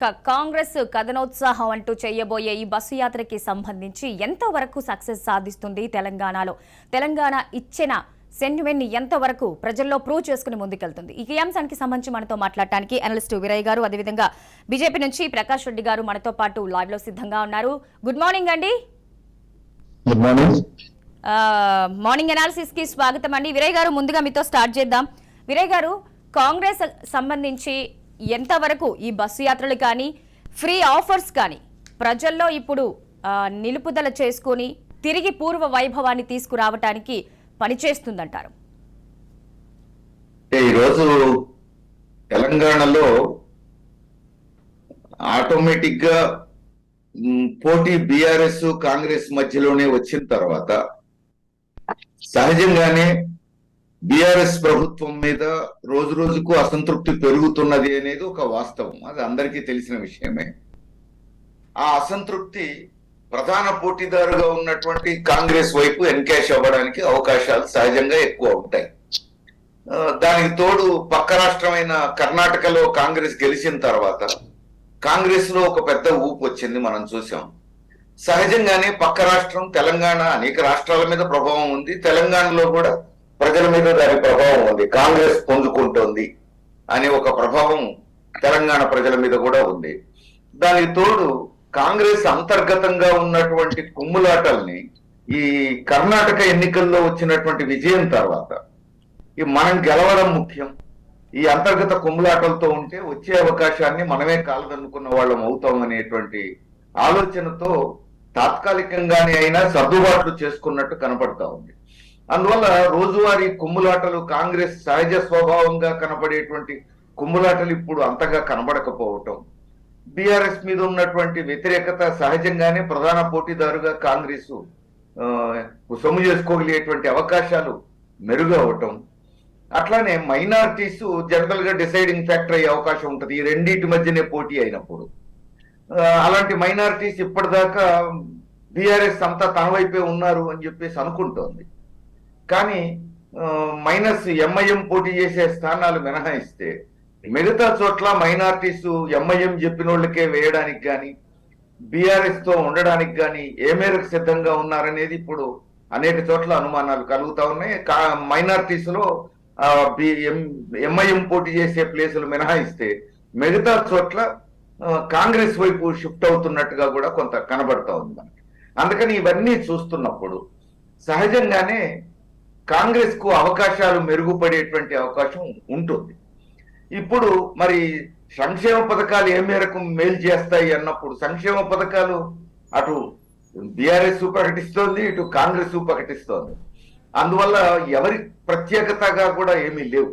కాంగ్రెస్ కథనోత్సాహం అంటూ చేయబోయే ఈ బస్సు యాత్రకి సంబంధించి ఎంతవరకు సక్సెస్ సాధిస్తుంది తెలంగాణలో తెలంగాణ ఇచ్చిన సెంటిమెంట్ ని ఎంతవరకు ప్రజల్లో ప్రూవ్ చేసుకుని ముందుకెళ్తుంది ఈ అంశానికి సంబంధించి మనతో మాట్లాడడానికి అనలిస్ట్ వీరయ్య గారు అదేవిధంగా బీజేపీ నుంచి ప్రకాష్ రెడ్డి గారు మనతో పాటు లైవ్ లో సిద్ధంగా ఉన్నారు. గుడ్ మార్నింగ్ అండి. Good morning. మార్నింగ్ అనాలిసిస్ కి స్వాగతం అండి. వీరయ్య గారు, ముందుగా మీతో స్టార్ట్ చేద్దాం. వీరయ్య గారు, కాంగ్రెస్ సంబంధించి ఎంతవరకు ఈ బస్సు యాత్రలు కానీ ఫ్రీ ఆఫర్స్ కానీ ప్రజల్లో ఇప్పుడు నిలుపుదల చేసుకొని తిరిగి పూర్వ వైభవాన్ని తీసుకురావటానికి పనిచేస్తుందంటారు? ఈరోజు తెలంగాణలో ఆటోమేటిక్ గా పోటీ బీఆర్ఎస్ కాంగ్రెస్ మధ్యలోనే వచ్చిన తర్వాత సహజంగానే బీఆర్ఎస్ ప్రభుత్వం మీద రోజు రోజుకు అసంతృప్తి పెరుగుతున్నది అనేది ఒక వాస్తవం. అది అందరికీ తెలిసిన విషయమే. ఆ అసంతృప్తి ప్రధాన పోటీదారుగా ఉన్నటువంటి కాంగ్రెస్ వైపు ఎన్కాష్ అవ్వడానికి అవకాశాలు సహజంగా ఎక్కువ ఉంటాయి. దానికి తోడు పక్క రాష్ట్రమైన కర్ణాటకలో కాంగ్రెస్ గెలిచిన తర్వాత కాంగ్రెస్ లో ఒక పెద్ద ఊపు వచ్చింది, మనం చూసాం. సహజంగానే పక్క రాష్ట్రం తెలంగాణ అనేక రాష్ట్రాల మీద ప్రభావం ఉంది, తెలంగాణలో కూడా ప్రజల మీద దాని ప్రభావం ఉంది. కాంగ్రెస్ పొందుకుంటోంది అనే ఒక ప్రభావం తెలంగాణ ప్రజల మీద కూడా ఉంది. దానికి తోడు కాంగ్రెస్ అంతర్గతంగా ఉన్నటువంటి కుమ్ములాటల్ని ఈ కర్ణాటక ఎన్నికల్లో వచ్చినటువంటి విజయం తర్వాత మనం గెలవడం ముఖ్యం, ఈ అంతర్గత కుమ్ములాటలతో ఉంటే వచ్చే అవకాశాన్ని మనమే కాలదన్నుకున్న వాళ్ళం అవుతాం అనేటువంటి ఆలోచనతో తాత్కాలికంగానే అయినా సర్దుబాట్లు చేసుకున్నట్టు కనపడతా ఉంది. అందువల్ల రోజువారీ కుమ్ములాటలు, కాంగ్రెస్ సహజ స్వభావంగా కనబడేటువంటి కుమ్ములాటలు ఇప్పుడు అంతగా కనబడకపోవటం, బీఆర్ఎస్ మీద ఉన్నటువంటి వ్యతిరేకత సహజంగానే ప్రధాన పోటీదారుగా కాంగ్రెస్ సొమ్ము చేసుకోగలిగేటువంటి అవకాశాలు మెరుగవటం, అట్లానే మైనారిటీస్ జనరల్ గా డిసైడింగ్ ఫ్యాక్టర్ అయ్యే అవకాశం ఉంటుంది ఈ రెండింటి మధ్యనే పోటీ అయినప్పుడు. అలాంటి మైనారిటీస్ ఇప్పటిదాకా బీఆర్ఎస్ అంతా తన వైపే ఉన్నారు అని చెప్పేసి అనుకుంటోంది. కానీ మైనస్ ఎంఐఎం పోటీ చేసే స్థానాలు మినహాయిస్తే మిగతా చోట్ల మైనారిటీస్ ఎంఐఎం చెప్పిన వాళ్ళకే వేయడానికి కానీ బీఆర్ఎస్ తో ఉండడానికి కానీ ఏ మేరకు సిద్ధంగా ఉన్నారనేది ఇప్పుడు అనేక చోట్ల అనుమానాలు కలుగుతా ఉన్నాయి. మైనారిటీస్ లో ఎంఐఎం పోటీ చేసే ప్లేసులు మినహాయిస్తే మిగతా చోట్ల కాంగ్రెస్ వైపు షిఫ్ట్ అవుతున్నట్టుగా కూడా కొంత కనబడతా ఉంది మనకి. అందుకని ఇవన్నీ చూస్తున్నప్పుడు సహజంగానే కాంగ్రెస్ కు అవకాశాలు మెరుగుపడేటువంటి అవకాశం ఉంటుంది. ఇప్పుడు మరి సంక్షేమ పథకాలు ఏ మేరకు మేలు చేస్తాయి అన్నప్పుడు సంక్షేమ పథకాలు అటు బీఆర్ఎస్ ప్రకటిస్తోంది, ఇటు కాంగ్రెస్ ప్రకటిస్తోంది. అందువల్ల ఎవరి ప్రత్యేకతగా కూడా ఏమీ లేవు.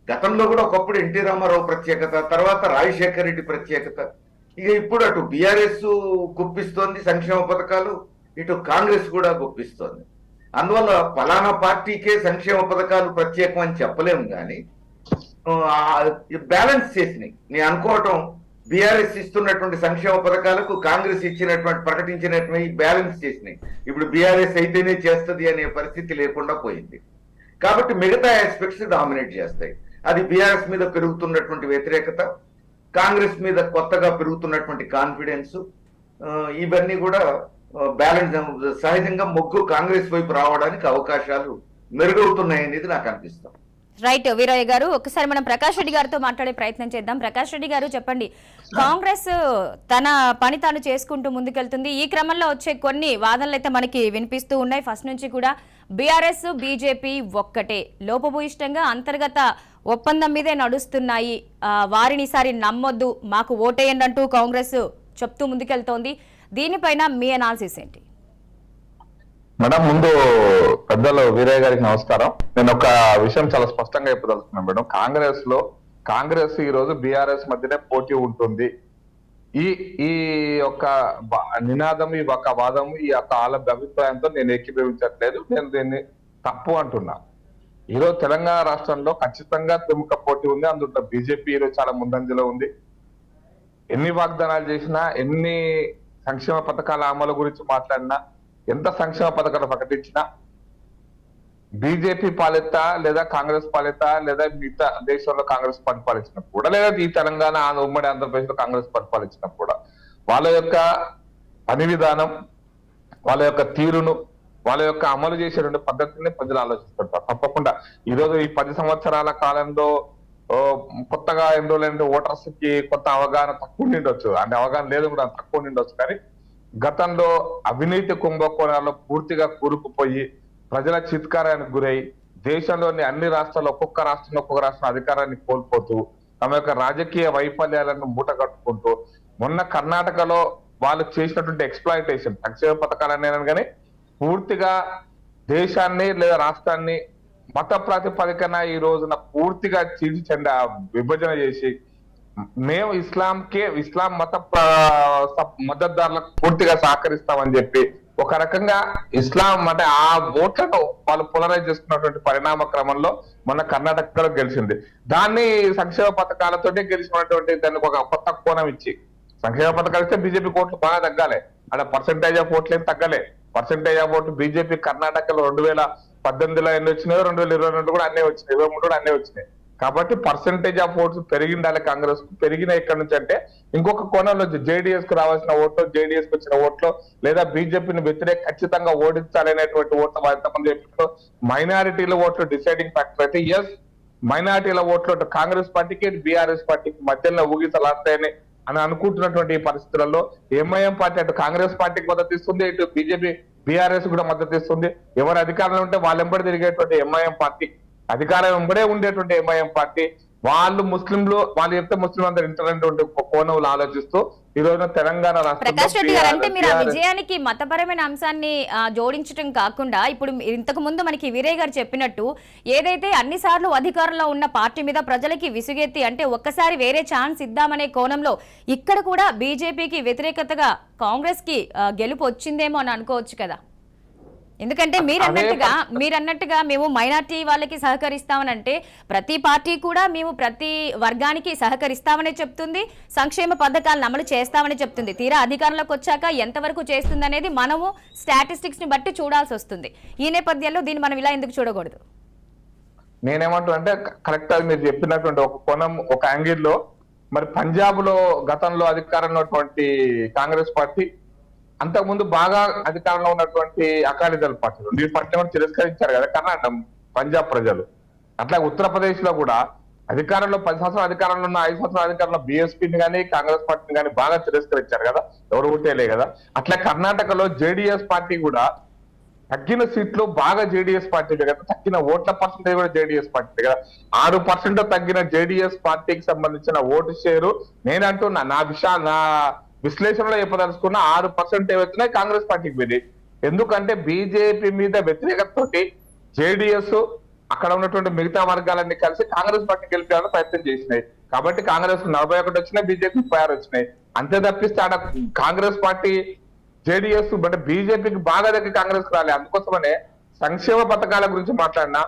గతంలో కూడా ఒకప్పుడు ఎన్టీ రామారావు ప్రత్యేకత, తర్వాత రాజశేఖర రెడ్డి ప్రత్యేకత, ఇక ఇప్పుడు అటు బీఆర్ఎస్ గుప్పిస్తోంది సంక్షేమ పథకాలు, ఇటు కాంగ్రెస్ కూడా గుప్పిస్తోంది. అందువల్ల ఫలానా పార్టీకే సంక్షేమ పథకాలు ప్రత్యేకం అని చెప్పలేము, కానీ బ్యాలెన్స్ చేసినాయి. నేను అనుకోవటం బీఆర్ఎస్ ఇస్తున్నటువంటి సంక్షేమ పథకాలకు కాంగ్రెస్ ఇచ్చినటువంటి ప్రకటించినటువంటి బ్యాలెన్స్ చేసినాయి. ఇప్పుడు బీఆర్ఎస్ అయితేనే చేస్తుంది అనే పరిస్థితి లేకుండా పోయింది. కాబట్టి మిగతా ఆస్పెక్ట్స్ డామినేట్ చేస్తాయి. అది బీఆర్ఎస్ మీద పెరుగుతున్నటువంటి వ్యతిరేకత, కాంగ్రెస్ మీద కొత్తగా పెరుగుతున్నటువంటి కాన్ఫిడెన్స్, ఇవన్నీ కూడా బ్యాలెన్స్ సహజంగా మొగ్గు కాంగ్రెస్ వైపు రావడానికి అవకాశాలు మెరుగవుతున్నాయి అనేది నాకు అనిపిస్తుంది. రైట్ వీరయ్య గారు, ఒకసారి మనం ప్రకాష్ రెడ్డి గారితో మాట్లాడే ప్రయత్నం చేద్దాం. ప్రకాష్ రెడ్డి గారు, చెప్పండి, కాంగ్రెస్ తన పని తాను చేసుకుంటూ ముందుకెళ్తుంది. ఈ క్రమంలో వచ్చే కొన్ని వాదనలు అయితే మనకి వినిపిస్తూ ఉన్నాయి. ఫస్ట్ నుంచి కూడా బీఆర్ఎస్ బీజేపీ ఒక్కటే, లోపభూయిష్టంగా అంతర్గత ఒప్పందం మీదే నడుస్తున్నాయి, వారిని ఈసారి నమ్మొద్దు, మాకు ఓటేయండి అంటూ కాంగ్రెస్ చెప్తూ ముందుకెళ్తోంది. దీనిపైన మీ అనాలిసిస్ ఏంటి? మేడం, ముందు పెద్దలు వీరయ్య గారికి నమస్కారం. నేను ఒక విషయం చాలా స్పష్టంగా చెప్పదలుచుకున్నాను మేడం. కాంగ్రెస్ ఈ రోజు బీఆర్ఎస్ మధ్యనే పోటీ ఉంటుంది. ఈ యొక్క నినాదం, ఈ యొక్క వాదం, ఈ యొక్క అభిప్రాయంతో నేను ఏకీభవించట్లేదు. నేను దీన్ని తప్పు అంటున్నా. ఈరోజు తెలంగాణ రాష్ట్రంలో ఖచ్చితంగా ప్రముఖ పోటీ ఉంది. అందులో బీజేపీ ఈరోజు చాలా ముందంజలో ఉంది. ఎన్ని వాగ్దానాలు చేసినా, ఎన్ని సంక్షేమ పథకాల అమలు గురించి మాట్లాడినా, ఎంత సంక్షేమ పథకాలు ప్రకటించినా బీజేపీ పాలిత లేదా కాంగ్రెస్ పాలిత లేదా మిగతా దేశంలో కాంగ్రెస్ పరిపాలించినప్పుడు కూడా లేదా ఈ తెలంగాణ ఉమ్మడి ఆంధ్రప్రదేశ్ లో కాంగ్రెస్ పరిపాలించినప్పుడు కూడా వాళ్ళ యొక్క పని విధానం, వాళ్ళ యొక్క తీరును, వాళ్ళ యొక్క అమలు చేసేటువంటి పద్ధతిని ప్రజలు ఆలోచిస్తుంటారు. తప్పకుండా ఈరోజు ఈ 10 సంవత్సరాల కాలంలో కొత్తగా ఎన్రోల్ ఓటర్స్ కి కొత్త అవగాహన తక్కువ నిండొచ్చు, అంటే అవగాహన లేదు కూడా తక్కువ నిండొచ్చు. కానీ గతంలో అవినీతి కుంభకోణాల్లో పూర్తిగా కూరుకుపోయి ప్రజల చిత్కారానికి గురై దేశంలోని అన్ని రాష్ట్రాల్లో ఒక్కొక్క రాష్ట్రం అధికారాన్ని కోల్పోతూ తమ యొక్క రాజకీయ వైఫల్యాలను మూటగట్టుకుంటూ మొన్న కర్ణాటకలో వాళ్ళు చేసినటువంటి ఎక్స్ప్లాయిటేషన్ సంక్షేమ పథకాలనే కానీ పూర్తిగా దేశాన్ని లేదా రాష్ట్రాన్ని మత ప్రాతిపదికన ఈ రోజున పూర్తిగా చీల్చిచెండ విభజన చేసి మేము ఇస్లాం మత మద్దతుదారులకు పూర్తిగా సహకరిస్తామని చెప్పి ఒక రకంగా ఇస్లాం అంటే ఆ ఓట్లను వాళ్ళు పోలరైజ్ చేసుకున్నటువంటి పరిణామ క్రమంలో మొన్న కర్ణాటకలో గెలిచింది. దాన్ని సంక్షేమ పథకాలతోనే గెలిచినటువంటి దానికి ఒక కొత్త కోణం ఇచ్చి సంక్షేమ పథకాలు ఇస్తే బీజేపీ ఓట్లు బాగా తగ్గాలి, అక్కడ పర్సెంటేజ్ ఆఫ్ ఓట్లు ఏం తగ్గలే. పర్సెంటేజ్ ఆఫ్ ఓట్లు బీజేపీ కర్ణాటకలో 2018లో ఎన్ని వచ్చినాయో 2022 కూడా అన్నీ వచ్చినాయి, 23 కూడా అన్నీ వచ్చినాయి. కాబట్టి పర్సెంటేజ్ ఆఫ్ ఓట్స్ పెరిగిండాలి కాంగ్రెస్ కు. పెరిగిన ఎక్కడి నుంచి అంటే ఇంకొక కోణంలో జేడీఎస్ కు రావాల్సిన ఓట్లు, జేడీఎస్ కు వచ్చిన ఓట్లు లేదా బీజేపీని వ్యతిరేక ఖచ్చితంగా ఓడించాలనేటువంటి ఓట్లు ఎంతమంది చెప్పినట్టు మైనారిటీల ఓట్లు డిసైడింగ్ ఫ్యాక్టర్ అయితే ఎస్ మైనారిటీల ఓట్లు కాంగ్రెస్ పార్టీకి బీఆర్ఎస్ పార్టీకి మధ్యలో ఊగిసలాడతాయని అని అనుకుంటున్నటువంటి ఈ పరిస్థితులలో ఎంఐఎం పార్టీ అటు కాంగ్రెస్ పార్టీకి మద్దతు ఇస్తుంది, ఇటు బీజేపీ బీఆర్ఎస్ కూడా మద్దతు ఇస్తుంది. ఎవరు అధికారంలో ఉంటే వాళ్ళెంబడి తిరిగేటువంటి ఎంఐఎం పార్టీ, అధికారం వెంబడే ఉండేటువంటి ఎంఐఎం పార్టీ వాళ్ళు చెప్తే ముస్లిం అందరు ఇంటర్నెట్ కోణంలో ఆలోచిస్తూ ఈ రోజున తెలంగాణ ప్రకాష్ రెడ్డి గారు అంటే మీరు ఆ విజయానికి మతపరమైన అంశాన్ని జోడించడం కాకుండా ఇప్పుడు ఇంతకు ముందు మనకి వీరయ్య గారు చెప్పినట్టు ఏదైతే అన్ని సార్లు అధికారంలో ఉన్న పార్టీ మీద ప్రజలకి విసుగెత్తి అంటే ఒక్కసారి వేరే ఛాన్స్ ఇద్దామనే కోణంలో ఇక్కడ కూడా బీజేపీకి వ్యతిరేకతగా కాంగ్రెస్ కి గెలుపు వచ్చిందేమో అని అనుకోవచ్చు కదా. ఎందుకంటే మీరన్నట్టుగా మేము మైనార్టీ వాళ్ళకి సహకరిస్తామని అంటే ప్రతి పార్టీ కూడా మేము ప్రతి వర్గానికి సహకరిస్తామని చెప్తుంది, సంక్షేమ పథకాలను అమలు చేస్తామని చెప్తుంది. తీరా అధికారంలోకి వచ్చాక ఎంతవరకు చేస్తుంది అనేది మనము స్టాటిస్టిక్స్ ని బట్టి చూడాల్సి వస్తుంది. ఈ నేపథ్యంలో దీన్ని మనం ఇలా ఎందుకు చూడకూడదు? నేనేమంటా అంటే కరెక్ట్ గా మీరు చెప్పినటువంటి ఒక కోణం, ఒక యాంగిల్ లో మరి పంజాబ్ లో గతంలో అధికారంలో ఉన్నటువంటి కాంగ్రెస్ పార్టీ అంతకుముందు బాగా అధికారంలో ఉన్నటువంటి అకాలీదళ పార్టీలు ఈ పార్టీ కూడా తిరస్కరించారు కదా కర్ణాటక పంజాబ్ ప్రజలు. అట్లా ఉత్తరప్రదేశ్ లో కూడా అధికారంలో 10 సంవత్సరాలు అధికారంలో ఉన్న 5 సంవత్సరాల అధికారంలో బీఎస్పీని కానీ కాంగ్రెస్ పార్టీని కానీ బాగా తిరస్కరించారు కదా, ఎవరు ఉంటేలే కదా. అట్లా కర్ణాటకలో జేడీఎస్ పార్టీ కూడా తగ్గిన సీట్లు బాగా జేడీఎస్ పార్టీ కదా, తగ్గిన ఓట్ల పర్సెంటేజ్ కూడా జేడీఎస్ పార్టీ కదా. 6% తగ్గిన జేడీఎస్ పార్టీకి సంబంధించిన ఓటు షేరు నేనంటున్నా నా విశ్లేషణలో చెప్పదలుచుకున్న 6% ఏవైతున్నాయి కాంగ్రెస్ పార్టీకి పోయి. ఎందుకంటే బీజేపీ మీద వ్యతిరేకతతోటి జేడీఎస్ అక్కడ ఉన్నటువంటి మిగతా వర్గాలన్నీ కలిసి కాంగ్రెస్ పార్టీ గెలిపేయాలని ప్రయత్నం చేసినాయి. కాబట్టి కాంగ్రెస్ 41 వచ్చినాయి, బీజేపీ 16 వచ్చినాయి. అంతే తప్పిస్తే ఆడ కాంగ్రెస్ పార్టీ జేడీఎస్ బట్ బీజేపీకి బాగా దగ్గర కాంగ్రెస్ రాలే. అందుకోసమనే సంక్షేమ పథకాల గురించి మాట్లాడినా,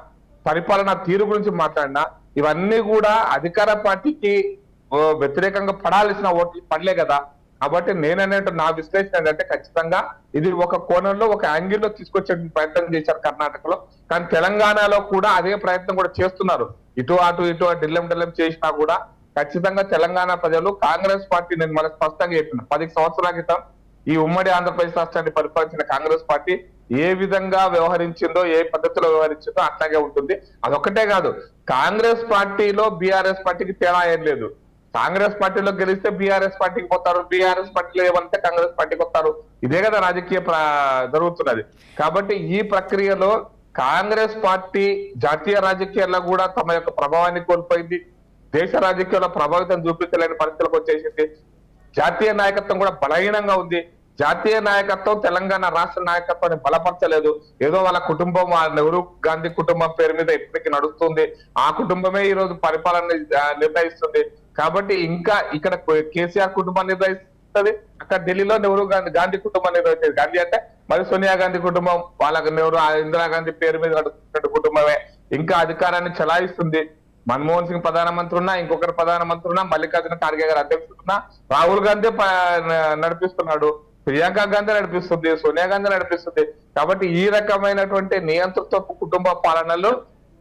పరిపాలన తీరు గురించి మాట్లాడినా ఇవన్నీ కూడా అధికార పార్టీకి వ్యతిరేకంగా పడాల్సిన ఓట్లు పడలే కదా. కాబట్టి నేననేట్టు నా విశ్లేషణ ఏంటంటే ఖచ్చితంగా ఇది ఒక కోణంలో ఒక యాంగిల్లో తీసుకొచ్చే ప్రయత్నం చేశారు కర్ణాటకలో. కానీ తెలంగాణలో కూడా అదే ప్రయత్నం కూడా చేస్తున్నారు. ఇటు అటు డిల్లెం చేసినా కూడా ఖచ్చితంగా తెలంగాణ ప్రజలు కాంగ్రెస్ పార్టీ, నేను మనకు స్పష్టంగా చెప్పిన 10 సంవత్సరాల క్రితం ఈ ఉమ్మడి ఆంధ్రప్రదేశ్ రాష్ట్రాన్ని పరిపాలించిన కాంగ్రెస్ పార్టీ ఏ విధంగా వ్యవహరించిందో, ఏ పద్ధతిలో వ్యవహరించిందో అట్లాగే ఉంటుంది. అదొక్కటే కాదు, కాంగ్రెస్ పార్టీలో బీఆర్ఎస్ పార్టీకి తేడా ఏం లేదు. కాంగ్రెస్ పార్టీలో గెలిస్తే బీఆర్ఎస్ పార్టీకి పోతారు, బీఆర్ఎస్ పార్టీలో ఏమంటే కాంగ్రెస్ పార్టీకి వస్తారు. ఇదే కదా రాజకీయ జరుగుతున్నది. కాబట్టి ఈ ప్రక్రియలో కాంగ్రెస్ పార్టీ జాతీయ రాజకీయాల్లో కూడా తమ యొక్క ప్రభావాన్ని కోల్పోయింది. దేశ రాజకీయాల్లో ప్రభావితం చూపించలేని పరిస్థితులకు వచ్చేసింది. జాతీయ నాయకత్వం కూడా బలహీనంగా ఉంది. జాతీయ నాయకత్వం తెలంగాణ రాష్ట్ర నాయకత్వాన్ని బలపరచలేదు. ఏదో వాళ్ళ కుటుంబం, నెహ్రూ గాంధీ కుటుంబం పేరు మీద ఇప్పటికీ నడుస్తుంది. ఆ కుటుంబమే ఈ రోజు పరిపాలన నిర్ణయిస్తుంది. కాబట్టి ఇంకా ఇక్కడ కేసీఆర్ కుటుంబం నిర్ణయిస్తుంది, అక్కడ ఢిల్లీలో నెహ్రూ గాంధీ కుటుంబం నిర్ణయిస్తుంది. గాంధీ అంటే మరి సోనియా గాంధీ కుటుంబం, వాళ్ళకి నెహ్రూ ఇందిరాగాంధీ పేరు మీద నడుస్తున్న కుటుంబమే ఇంకా అధికారాన్ని చలాయిస్తుంది. మన్మోహన్ సింగ్ ప్రధానమంత్రి ఉన్నా, ఇంకొకరు ప్రధానమంత్రి ఉన్నా, మల్లికార్జున ఖార్గే గారు అధ్యక్షుడున్నా, రాహుల్ గాంధీ నడిపిస్తున్నాడు. ప్రియాంక గాంధీ నడిపిస్తుంది, సోనియా గాంధీ నడిపిస్తుంది. కాబట్టి ఈ రకమైనటువంటి నియంతృత్వ కుటుంబ పాలనలో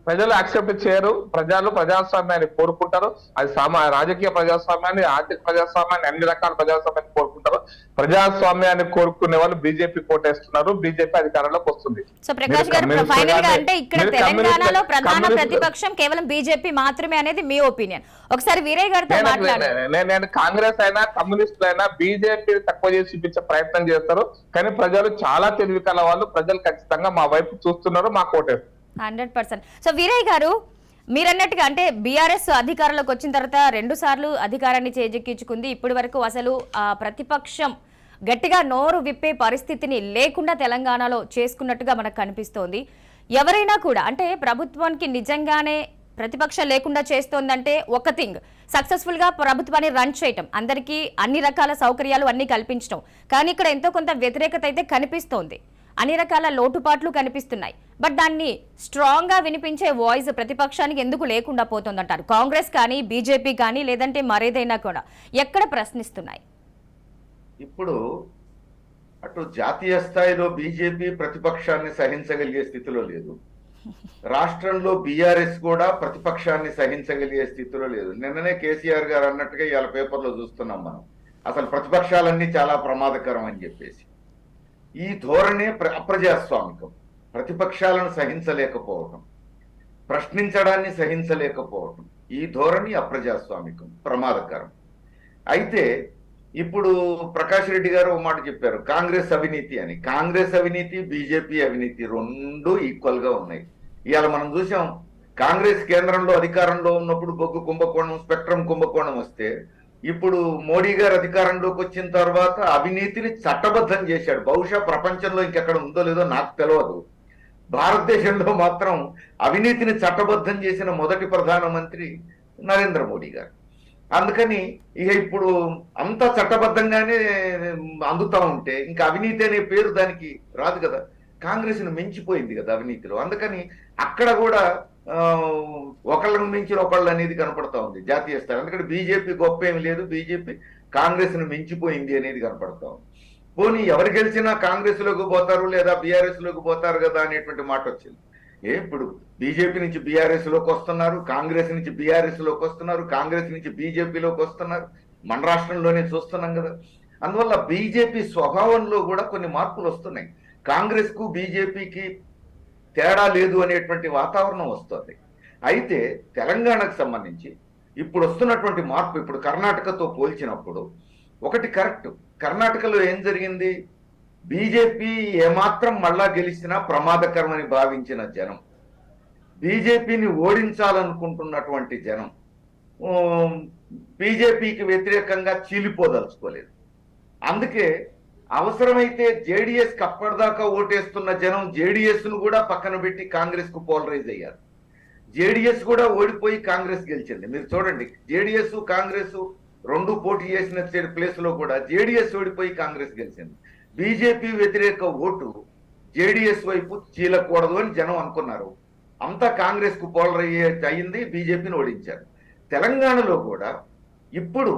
ప్రజలు యాక్సెప్ట్ చేయరు. ప్రజలు ప్రజాస్వామ్యాన్ని కోరుకుంటారు. అది రాజకీయ ప్రజాస్వామ్యాన్ని, ఆర్థిక ప్రజాస్వామ్యాన్ని, అన్ని రకాల ప్రజాస్వామ్యాన్ని కోరుకుంటారు. ప్రజాస్వామ్యాన్ని కోరుకునే వాళ్ళు బీజేపీ కోటేస్తున్నారు. బీజేపీ అధికారంలోకి వస్తుంది. సో ప్రకాష్ గారు, ఫైనల్ గా అంటే ఇక్కడ తెలంగాణలో ప్రధాన ప్రతిపక్షం కేవలం బీజేపీ మాత్రమే అనేది మీ ఒపీనియన్. ఒకసారి వీరయ్య గారితో మాట్లాడారు. నేను కాంగ్రెస్ అయినా కమ్యూనిస్టులు అయినా బీజేపీ తక్కువ చేసి చూపించే ప్రయత్నం చేస్తారు. కానీ ప్రజలు చాలా తెలివి కల వాళ్ళు. ప్రజలు ఖచ్చితంగా మా వైపు చూస్తున్నారు, మా కోటేస్తారు 100%. సో వీరయ్య గారు, మీరన్నట్టుగా అంటే బీఆర్ఎస్ అధికారంలోకి వచ్చిన తర్వాత 2 సార్లు అధికారాన్ని చేజెక్కించుకుంది. ఇప్పటి వరకు అసలు ప్రతిపక్షం గట్టిగా నోరు విప్పే పరిస్థితిని లేకుండా తెలంగాణలో చేసుకున్నట్టుగా మనకు కనిపిస్తోంది. ఎవరైనా కూడా అంటే ప్రభుత్వానికి నిజంగానే ప్రతిపక్షం లేకుండా చేస్తోందంటే ఒక థింగ్, సక్సెస్ఫుల్ గా ప్రభుత్వాన్ని రన్ చేయటం, అందరికీ అన్ని రకాల సౌకర్యాలు అన్ని కల్పించడం. కానీ ఇక్కడ ఎంతో కొంత వ్యతిరేకత అయితే కనిపిస్తోంది, అన్ని రకాల లోటుపాట్లు కనిపిస్తున్నాయి. బట్ దాన్ని స్ట్రాంగ్ గా వినిపించే వాయిస్ ప్రతిపక్షానికి ఎందుకు లేకుండా పోతుందంటారు? కాంగ్రెస్ కానీ, బీజేపీ కానీ, లేదంటే మరేదైనా కూడా ఎక్కడ ప్రశ్నిస్తున్నాయి? ఇప్పుడు అటు జాతీయ స్థాయిలో బీజేపీ ప్రతిపక్షాన్ని సహించగలిగే స్థితిలో లేదు. రాష్ట్రంలో బీఆర్ఎస్ కూడా ప్రతిపక్షాన్ని సహించగలిగే స్థితిలో లేదు. నిన్ననే కేసీఆర్ గారు అన్నట్టుగా ఇవాళ పేపర్లో చూస్తున్నాం మనం, అసలు ప్రతిపక్షాలన్నీ చాలా ప్రమాదకరం అని చెప్పేసి. ఈ ధోరణే అప్రజాస్వామికం. ప్రతిపక్షాలను సహించలేకపోవటం, ప్రశ్నించడాన్ని సహించలేకపోవటం, ఈ ధోరణి అప్రజాస్వామికం, ప్రమాదకరం. అయితే ఇప్పుడు ప్రకాష్ రెడ్డి గారు ఒక మాట చెప్పారు, కాంగ్రెస్ అవినీతి అని. కాంగ్రెస్ అవినీతి, బీజేపీ అవినీతి రెండు ఈక్వల్ గా ఉన్నాయి. ఇవాళ మనం చూసాం, కాంగ్రెస్ కేంద్రంలో అధికారంలో ఉన్నప్పుడు బొగ్గు కుంభకోణం, స్పెక్ట్రమ్ కుంభకోణం వస్తే, ఇప్పుడు మోడీ గారు అధికారంలోకి వచ్చిన తర్వాత అవినీతిని చట్టబద్ధం చేశాడు. బహుశా ప్రపంచంలో ఇంకెక్కడ ఉందో లేదో నాకు తెలియదు, భారతదేశంలో మాత్రం అవినీతిని చట్టబద్ధం చేసిన మొదటి ప్రధానమంత్రి నరేంద్ర మోడీ గారు. అందుకని ఇక ఇప్పుడు అంతా చట్టబద్ధంగానే అందుతా ఉంటే ఇంకా అవినీతి అనే పేరు దానికి రాదు కదా. కాంగ్రెస్ ను మించిపోయింది కదా అవినీతిలో. అందుకని అక్కడ కూడా ఒకళ్ళను మించిన ఒకళ్ళు అనేది కనపడతా ఉంది జాతీయ స్థాయి. అందుకని బీజేపీ గొప్ప ఏమి లేదు, బీజేపీ కాంగ్రెస్ ను మించిపోయింది అనేది కనపడతా ఉంది. పోనీ ఎవరు గెలిచినా కాంగ్రెస్ లోకి పోతారు లేదా బీఆర్ఎస్ లోకి పోతారు కదా అనేటువంటి మాట వచ్చింది. ఇప్పుడు బీజేపీ నుంచి బీఆర్ఎస్ లోకి వస్తున్నారు, కాంగ్రెస్ నుంచి బీఆర్ఎస్ లోకి వస్తున్నారు, కాంగ్రెస్ నుంచి బీజేపీలోకి వస్తున్నారు. మన రాష్ట్రంలోనే చూస్తున్నాం కదా. అందువల్ల బీజేపీ స్వభావంలో కూడా కొన్ని మార్పులు వస్తున్నాయి. కాంగ్రెస్ కు బీజేపీకి తేడా లేదు అనేటువంటి వాతావరణం వస్తుంది. అయితే తెలంగాణకు సంబంధించి ఇప్పుడు వస్తున్నటువంటి మార్పు, ఇప్పుడు కర్ణాటకతో పోల్చినప్పుడు ఒకటి కరెక్ట్. కర్ణాటకలో ఏం జరిగింది, బీజేపీ ఏమాత్రం మళ్ళా గెలిచినా ప్రమాదకరమని భావించిన జనం, బీజేపీని ఓడించాలనుకుంటున్నటువంటి జనం బీజేపీకి వ్యతిరేకంగా చీలిపోదలుచుకోలేదు. అందుకే అవసరమైతే జేడీఎస్ కి అప్పటిదాకా ఓటేస్తున్న జనం జేడీఎస్ ను కూడా పక్కన పెట్టి కాంగ్రెస్ కు పోలరైజ్ అయ్యారు. జేడీఎస్ కూడా ఓడిపోయి కాంగ్రెస్ గెలిచింది. మీరు చూడండి, జేడీఎస్ కాంగ్రెస్ రెండు పోటీ చేసిన ప్లేస్ లో కూడా జేడీఎస్ ఓడిపోయి కాంగ్రెస్ గెలిచింది. బీజేపీ వ్యతిరేక ఓటు జేడీఎస్ వైపు చీలకూడదు అని జనం అనుకున్నారు. అంతా కాంగ్రెస్ కు పోలరైజ్ అయ్యింది, బీజేపీని ఓడించారు. తెలంగాణలో కూడా ఇప్పుడు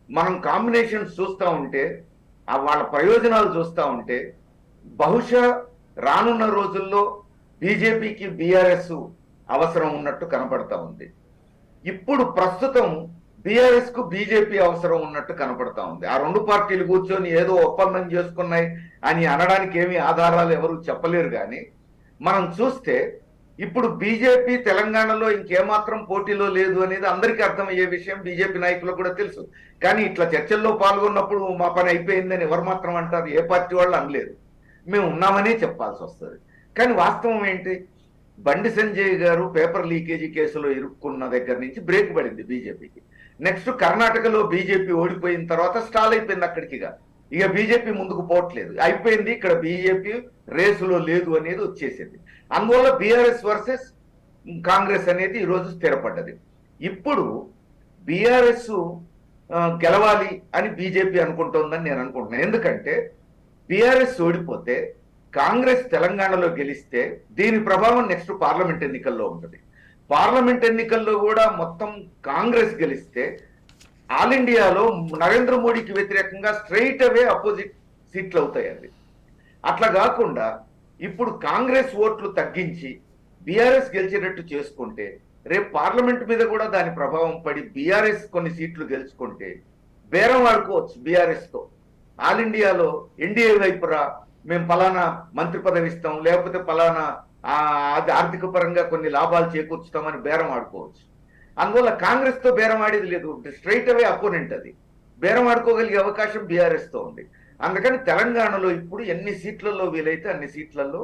మనం కాంబినేషన్స్ చూస్తూ ఉంటే, వాళ్ళ ప్రయోజనాలు చూస్తూ ఉంటే, బహుశా రానున్న రోజుల్లో బీజేపీకి బీఆర్ఎస్ అవసరం ఉన్నట్టు కనపడతా ఉంది. ఇప్పుడు ప్రస్తుతం బీఆర్ఎస్ కు బీజేపీ అవసరం ఉన్నట్టు కనపడతా ఉంది. ఆ రెండు పార్టీలు కూర్చొని ఏదో ఒప్పందం చేసుకున్నాయి అని అనడానికి ఏమీ ఆధారాలు ఎవరు చెప్పలేరు. కానీ మనం చూస్తే ఇప్పుడు బీజేపీ తెలంగాణలో ఇంకేమాత్రం పోటీలో లేదు అనేది అందరికీ అర్థమయ్యే విషయం, బీజేపీ నాయకులకు కూడా తెలుసు. కానీ ఇట్లా చర్చల్లో పాల్గొన్నప్పుడు మా పని అయిపోయిందని ఎవరు మాత్రం అంటారు? ఏ పార్టీ వాళ్ళు అనలేదు, మేము ఉన్నామనే చెప్పాల్సి వస్తుంది. కానీ వాస్తవం ఏంటి, బండి సంజయ్ గారు పేపర్ లీకేజీ కేసులో ఇరుక్కున్న దగ్గర నుంచి బ్రేక్ పడింది బీజేపీకి. నెక్స్ట్ కర్ణాటకలో బీజేపీ ఓడిపోయిన తర్వాత స్టాల్ అయిపోయింది అక్కడికిగా. ఇక బీజేపీ ముందుకు పోవట్లేదు, అయిపోయింది, ఇక్కడ బీజేపీ రేసులో లేదు అనేది వచ్చేసింది. అందువల్ల బీఆర్ఎస్ వర్సెస్ కాంగ్రెస్ అనేది ఈరోజు స్థిరపడ్డది. ఇప్పుడు బీఆర్ఎస్ గెలవాలి అని బీజేపీ అనుకుంటోందని నేను అనుకుంటున్నాను. ఎందుకంటే బీఆర్ఎస్ ఓడిపోతే కాంగ్రెస్ తెలంగాణలో గెలిస్తే దీని ప్రభావం నెక్స్ట్ పార్లమెంట్ ఎన్నికల్లో ఉంటుంది. పార్లమెంట్ ఎన్నికల్లో కూడా మొత్తం కాంగ్రెస్ గెలిస్తే ఆల్ ఇండియాలో నరేంద్ర మోడీకి వ్యతిరేకంగా స్ట్రైట్ అవే అపోజిట్ సీట్లు అవుతాయి. అది అట్లా కాకుండా ఇప్పుడు కాంగ్రెస్ ఓట్లు తగ్గించి బీఆర్ఎస్ గెలిచేటట్టు చేసుకుంటే రేపు పార్లమెంట్ మీద కూడా దాని ప్రభావం పడి బీఆర్ఎస్ కొన్ని సీట్లు గెలుచుకుంటే బేరం ఆడుకోవచ్చు బీఆర్ఎస్ తో. ఆల్ ఇండియాలో ఎన్డీఏ వైపురా మేము పలానా మంత్రి పదవి ఇస్తాం, లేకపోతే పలానా ఆర్థిక పరంగా కొన్ని లాభాలు చేకూర్చుతామని బేరం ఆడుకోవచ్చు. అందువల్ల కాంగ్రెస్ తో బేరం ఆడేది లేదు, స్ట్రైట్ అవే అపోనెంట్. అది బేరం ఆడుకోగలిగే అవకాశం బీఆర్ఎస్ తో ఉంది. అందుకని తెలంగాణలో ఇప్పుడు ఎన్ని సీట్లలో వీలైతే అన్ని సీట్లలో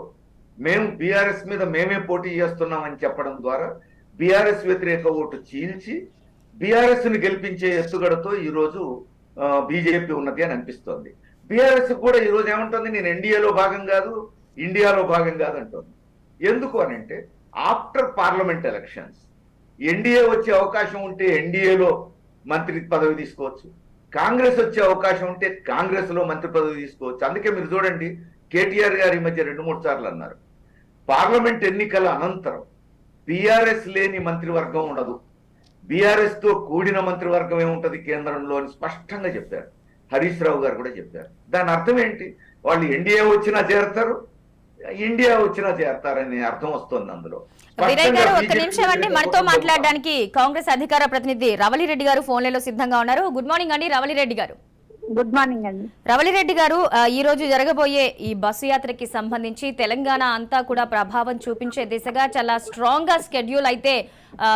మేము బీఆర్ఎస్ మీద మేమే పోటీ చేస్తున్నామని చెప్పడం ద్వారా బీఆర్ఎస్ వ్యతిరేక ఓటు చీల్చి బీఆర్ఎస్ ని గెలిపించే ఎత్తుగడతో ఈరోజు బీజేపీ ఉన్నది అని అనిపిస్తోంది. బీఆర్ఎస్ కూడా ఈరోజు ఏమంటుంది, నేను ఎన్డీఏలో భాగం కాదు, ఇండియాలో భాగం కాదు అంటుంది. ఎందుకు అని అంటే ఆఫ్టర్ పార్లమెంట్ ఎలక్షన్స్ ఎన్డీఏ వచ్చే అవకాశం ఉంటే ఎన్డీఏలో మంత్రి పదవి తీసుకోవచ్చు, కాంగ్రెస్ వచ్చే అవకాశం ఉంటే కాంగ్రెస్ లో మంత్రి పదవి తీసుకోవచ్చు. అందుకే మీరు చూడండి, కేటీఆర్ గారి మధ్య 2-3 సార్లు అన్నారు, పార్లమెంట్ ఎన్నికల అనంతరం బీఆర్ఎస్ లేని మంత్రివర్గం ఉండదు, బీఆర్ఎస్ తో కూడిన మంత్రివర్గం ఏముంటది కేంద్రంలో అని స్పష్టంగా చెప్పారు. హరీష్ రావు గారు కూడా చెప్పారు. దాని అర్థం ఏంటి, వాళ్ళు ఎన్డీఏ వచ్చినా చేరతారు, ఇండియా వచ్చినా చేరతారని అర్థం వస్తుంది అందులో. వినయ్ గారు, ఒక్క నిమిషం అండి. మనతో మాట్లాడడానికి కాంగ్రెస్ అధికార ప్రతినిధి రవలిరెడ్డి గారు ఫోన్ లో సిద్ధంగా ఉన్నారు. గుడ్ మార్నింగ్ అండి రవలిరెడ్డి గారు. గుడ్ మార్నింగ్ అండి. రవలిరెడ్డి గారు, ఈ రోజు జరగబోయే ఈ బస్సు యాత్రకి సంబంధించి తెలంగాణ అంతా కూడా ప్రభావం చూపించే దిశగా చాలా స్ట్రాంగ్ గా స్కెడ్యూల్ అయితే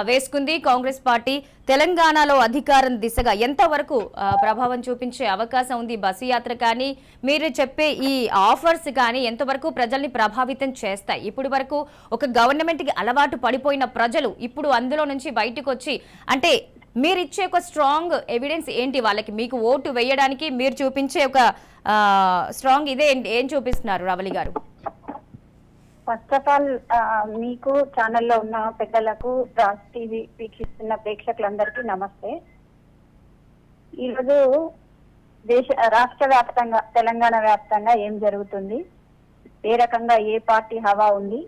వేసుకుంది కాంగ్రెస్ పార్టీ. తెలంగాణలో అధికారం దిశగా ఎంతవరకు ప్రభావం చూపించే అవకాశం ఉంది బస్సు యాత్ర కానీ, మీరు చెప్పే ఈ ఆఫర్స్ కానీ ఎంతవరకు ప్రజల్ని ప్రభావితం చేస్తాయి? ఇప్పుడు వరకు ఒక గవర్నమెంట్ కి అలవాటు పడిపోయిన ప్రజలు ఇప్పుడు అందులో నుంచి బయటకు వచ్చి, అంటే మీరు ఇచ్చే ఒక స్ట్రాంగ్ ఎవిడెన్స్ ఏంటి వాళ్ళకి, మీకు ఓటు వేయడానికి మీరు చూపించే ఒక స్ట్రాంగ్ ఇదే ఏం చూపిస్తున్నారు రవలి గారు? ఫస్ట్ ఆఫ్ ఆల్ మీకు ఛానల్లో ఉన్న పెద్దలకు, రాజ్ టీవీ వీక్షిస్తున్న ప్రేక్షకులందరికీ నమస్తే. ఈరోజు రాష్ట్ర వ్యాప్తంగా తెలంగాణ వ్యాప్తంగా ఏం జరుగుతుంది, ఏ రకంగా ఏ పార్టీ హవా ఉంది,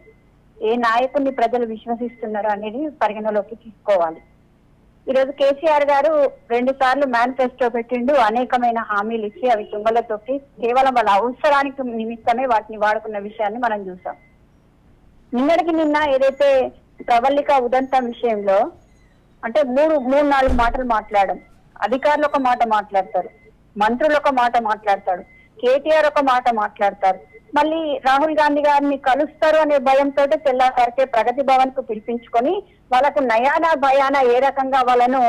ఏ నాయకుడిని ప్రజలు విశ్వసిస్తున్నారు అనేది పరిగణలోకి తీసుకోవాలి. ఈరోజు కేసీఆర్ గారు 2 సార్లు మేనిఫెస్టో పెట్టిండు, అనేకమైన హామీలు ఇచ్చి అవి తుంగలో తొక్కి కేవలం వాళ్ళ అవసరానికి నిమిత్తమే వాటిని వాడుకున్న విషయాన్ని మనం చూసాం. నిన్నటికి నిన్న ఏదైతే ప్రవల్లిక ఉదంతం విషయంలో అంటే 3-4 మాటలు మాట్లాడడం, అధికారులు ఒక మాట మాట్లాడతారు, మంత్రులు ఒక మాట మాట్లాడతాడు, కేటీఆర్ ఒక మాట మాట్లాడతారు, మళ్ళీ రాహుల్ గాంధీ గారిని కలుస్తారు అనే భయంతో తెల్లారికే ప్రగతి భవన్ కు పిలిపించుకొని వాళ్ళకు నయానా భయానా ఏ రకంగా వాళ్ళను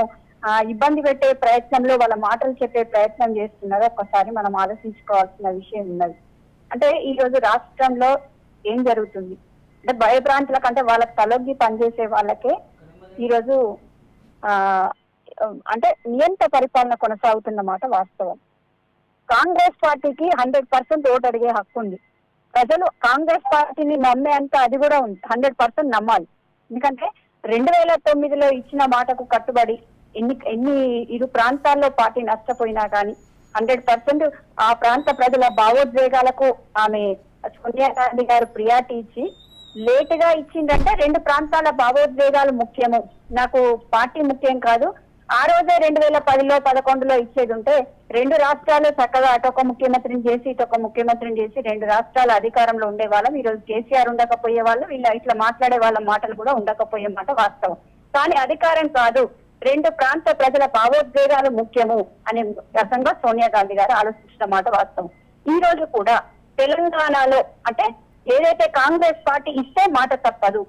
ఇబ్బంది పెట్టే ప్రయత్నంలో వాళ్ళ మాటలు చెప్పే ప్రయత్నం చేస్తున్నారో ఒక్కసారి మనం ఆలోచించుకోవాల్సిన విషయం ఉన్నది. అంటే ఈ రోజు రాష్ట్రంలో ఏం జరుగుతుంది అంటే భయభ్రాంతుల కంటే వాళ్ళకి తలొగ్గి పనిచేసే వాళ్ళకే ఈరోజు అంటే నియంత్ర పరిపాలన కొనసాగుతున్నమాట వాస్తవం. కాంగ్రెస్ పార్టీకి 100% ఓటు అడిగే హక్కు ఉంది. ప్రజలు కాంగ్రెస్ పార్టీని నమ్మే అంత అది కూడా ఉంది, 100% నమ్మాలి. ఎందుకంటే 2009లో ఇచ్చిన మాటకు కట్టుబడి ఎన్ని ఇరు ప్రాంతాల్లో పార్టీ నష్టపోయినా కానీ 100% ఆ ప్రాంత ప్రజల భావోద్వేగాలకు ఆమె సోనియా గాంధీ గారు ప్రియారిటీ ఇచ్చి లేటుగా ఇచ్చిందంటే 2 ప్రాంతాల భావోద్వేగాలు ముఖ్యము, నాకు పార్టీ ముఖ్యం కాదు. ఆ రోజే 2010లో 2011లో ఇచ్చేది ఉంటే 2 రాష్ట్రాలు చక్కగా అటొక ముఖ్యమంత్రిని చేసి ఇటొక ముఖ్యమంత్రిని చేసి 2 రాష్ట్రాల అధికారంలో ఉండేవాళ్ళం. ఈ రోజు కేసీఆర్ ఉండకపోయే వాళ్ళు, వీళ్ళు ఇట్లా మాట్లాడే వాళ్ళ మాటలు కూడా ఉండకపోయే మాట వాస్తవం. కానీ అధికారం కాదు, 2 ప్రాంత ప్రజల భావోద్వేగాలు ముఖ్యము అనే రకంగా సోనియా గాంధీ గారు ఆలోచించిన మాట వాస్తవం. ఈ రోజు కూడా తెలంగాణలో అంటే ఏదైతే కాంగ్రెస్ పార్టీ ఇస్తే మాట తప్పదు,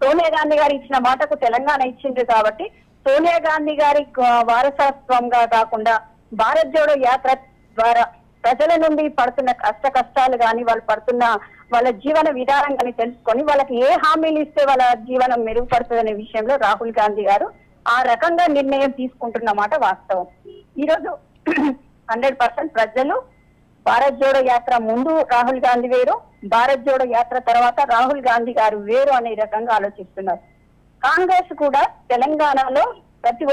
సోనియా గాంధీ గారు ఇచ్చిన మాటకు తెలంగాణ ఇచ్చింది కాబట్టి సోనియా గాంధీ గారి వారసత్వంగా కాకుండా భారత్ జోడో యాత్ర ద్వారా ప్రజల నుండి పడుతున్న కష్టాలు కానీ వాళ్ళు పడుతున్న వాళ్ళ జీవన విధానం కానీ తెలుసుకొని వాళ్ళకి ఏ హామీలు ఇస్తే వాళ్ళ జీవనం మెరుగుపడుతుందనే విషయంలో రాహుల్ గాంధీ గారు ఆ రకంగా నిర్ణయం తీసుకుంటున్నమాట వాస్తవం. ఈరోజు 100% ప్రజలు భారత్ జోడో యాత్ర ముందు రాహుల్ గాంధీ వేరు, భారత్ జోడో యాత్ర తర్వాత రాహుల్ గాంధీ గారు వేరు అనే రకంగా ఆలోచిస్తున్నారు. కాంగ్రెస్ కూడా తెలంగాణలో ప్రతి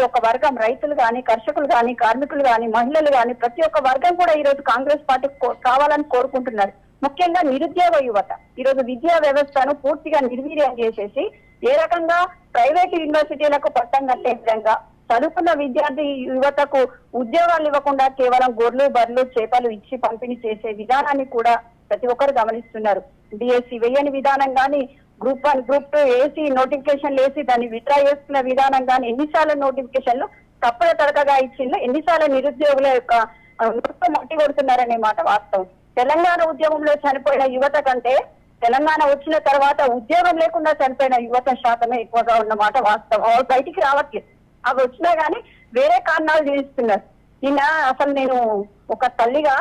ఒక్క వర్గం, రైతులు కానీ, కర్షకులు కానీ, కార్మికులు కానీ, మహిళలు కానీ ప్రతి ఒక్క వర్గం కూడా ఈ రోజు కాంగ్రెస్ పార్టీ కావాలని కోరుకుంటున్నారు. ముఖ్యంగా నిరుద్యోగ యువత ఈరోజు విద్యా వ్యవస్థను పూర్తిగా నిర్వీర్యం చేసేసి ఏ రకంగా ప్రైవేట్ యూనివర్సిటీలకు పట్టం కట్టే విధంగా చదువుకున్న విద్యార్థి యువతకు ఉద్యోగాలు ఇవ్వకుండా కేవలం గొర్రెలు బర్రెలు చేపలు ఇచ్చి పంపిణీ చేసే విధానాన్ని కూడా ప్రతి ఒక్కరు గమనిస్తున్నారు. డిఎస్సి వేయని విధానం కానీ, గ్రూప్ 1 గ్రూప్ 2 వేసి నోటిఫికేషన్లు వేసి దాన్ని విత్డ్రా చేసుకున్న విధానం కానీ, ఎన్నిసార్లు నోటిఫికేషన్లు తప్పుల తడకగా ఇచ్చిందో, ఎన్నిసార్లు నిరుద్యోగుల యొక్క మట్టి కొడుతున్నారనే మాట వాస్తవం. తెలంగాణ ఉద్యమంలో చనిపోయిన యువత కంటే తెలంగాణ వచ్చిన తర్వాత ఉద్యోగం లేకుండా చనిపోయిన యువత శాతమే ఎక్కువగా ఉన్నమాట వాస్తవం. వాళ్ళు బయటికి రావట్లేదు. అవి వచ్చినా గానీ వేరే కారణాలు చూపిస్తున్నారు. ఈయన అసలు నేను ఒక తల్లిగా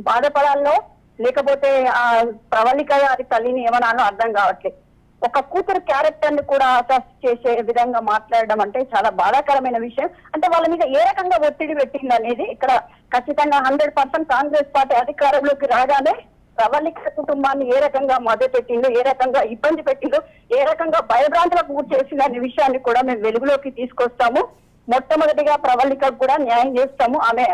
బాధపడాలో లేకపోతే ఆ ప్రవళిక గారి తల్లిని ఏమనాలో అర్థం కావట్లేదు. ఒక కూతురు క్యారెక్టర్ ని కూడా అసెస్ చేసే విధంగా మాట్లాడడం అంటే చాలా బాధాకరమైన విషయం. అంటే వాళ్ళ మీద ఏ రకంగా ఒత్తిడి పెట్టింది అనేది ఇక్కడ ఖచ్చితంగా 100% కాంగ్రెస్ పార్టీ అధికారంలోకి రాగానే ప్రవళిక కుటుంబాన్ని ఏ రకంగా మద్దతు పెట్టిందో, ఏ రకంగా ఇబ్బంది పెట్టిందో, ఏ రకంగా భయభ్రాంతులకు గురి చేసిన అనే విషయాన్ని కూడా మేము వెలుగులోకి తీసుకొస్తాము. మొట్టమొదటిగా ప్రవళికకు కూడా న్యాయం చేస్తాము. ఆమె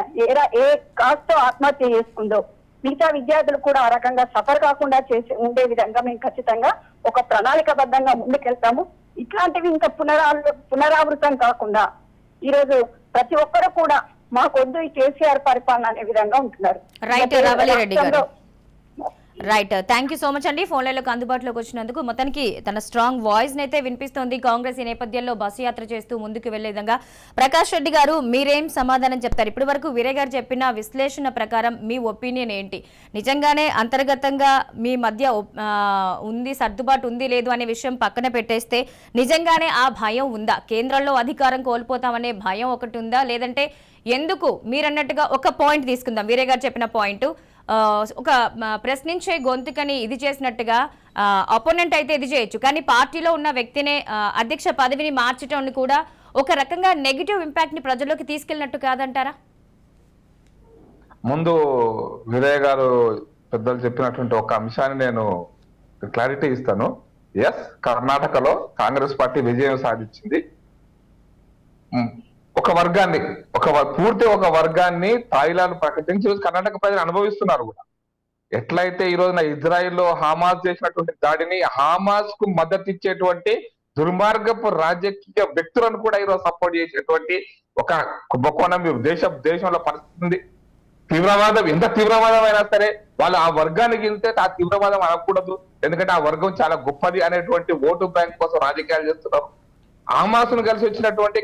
ఏ కాస్తో ఆత్మహత్య చేసుకుందో మిగతా విద్యార్థులు కూడా ఆ రకంగా సఫర్ కాకుండా చేసి ఉండే విధంగా మేము ఖచ్చితంగా ఒక ప్రణాళికబద్ధంగా ముందుకెళ్తాము. ఇట్లాంటివి ఇంకా పునరావృతం కాకుండా ఈరోజు ప్రతి ఒక్కరు కూడా మాకొద్దు ఈ కేసీఆర్ పరిపాలన అనే విధంగా ఉంటున్నారు. రైట్ రవళి రెడ్డి గారు, right, thank you so much అండి ఫోన్ లైన్లోకి అందుబాటులోకి వచ్చినందుకు. మొత్తానికి తన స్ట్రాంగ్ వాయిస్ అయితే వినిపిస్తోంది. కాంగ్రెస్ ఈ నేపథ్యంలో బస్సు యాత్ర చేస్తూ ముందుకు వెళ్లే విధంగా. ప్రకాష్ రెడ్డి గారు, మీరేం సమాధానం చెప్తారు? ఇప్పటి వరకు వీరే గారు చెప్పిన విశ్లేషణ ప్రకారం మీ ఒపీనియన్ ఏంటి? నిజంగానే అంతర్గతంగా మీ మధ్య ఉంది, సర్దుబాటు ఉంది లేదు అనే విషయం పక్కన పెట్టేస్తే నిజంగానే ఆ భయం ఉందా? కేంద్రంలో అధికారం కోల్పోతామనే భయం ఒకటి ఉందా? లేదంటే ఎందుకు మీరన్నట్టుగా ఒక పాయింట్ తీసుకుందాం, వీరే గారు చెప్పిన పాయింట్, ఒక ప్రశ్నించే గొంతుకని ఇది చేసినట్టుగా అపోనెంట్ అయితే ఇది చేయొచ్చు, కానీ పార్టీలో ఉన్న వ్యక్తినే అధ్యక్ష పదవిని మార్చడం కూడా ఒక రకంగా నెగిటివ్ ఇంపాక్ట్ ని ప్రజల్లోకి తీసుకెళ్ళినట్టు కాదంటారా? ముందు విజయ్ గారు పెద్దలు చెప్పినటువంటి ఒక అంశాన్ని నేను క్లారిటీ ఇస్తాను. ఎస్, కర్ణాటకలో కాంగ్రెస్ పార్టీ విజయం సాధించింది. ఒక వర్గాన్ని తాయిలాలు ప్రకటించి ఈరోజు కర్ణాటక ప్రజలు అనుభవిస్తున్నారు కూడా. ఎట్లయితే ఈ రోజున ఇజ్రాయిల్లో హామాస్ చేసినటువంటి దాడిని, హామాస్ కు మద్దతు ఇచ్చేటువంటి దుర్మార్గపు రాజకీయ వ్యక్తులను కూడా ఈరోజు సపోర్ట్ చేసేటువంటి ఒక కుంభకోణం దేశంలో పరిస్థితి ఉంది. తీవ్రవాదం ఎంత తీవ్రవాదం అయినా సరే వాళ్ళు ఆ వర్గానికి వెళ్తే ఆ తీవ్రవాదం అనకూడదు, ఎందుకంటే ఆ వర్గం చాలా గొప్పది అనేటువంటి ఓటు బ్యాంక్ కోసం రాజకీయాలు చేస్తున్నారు. హామాస్ను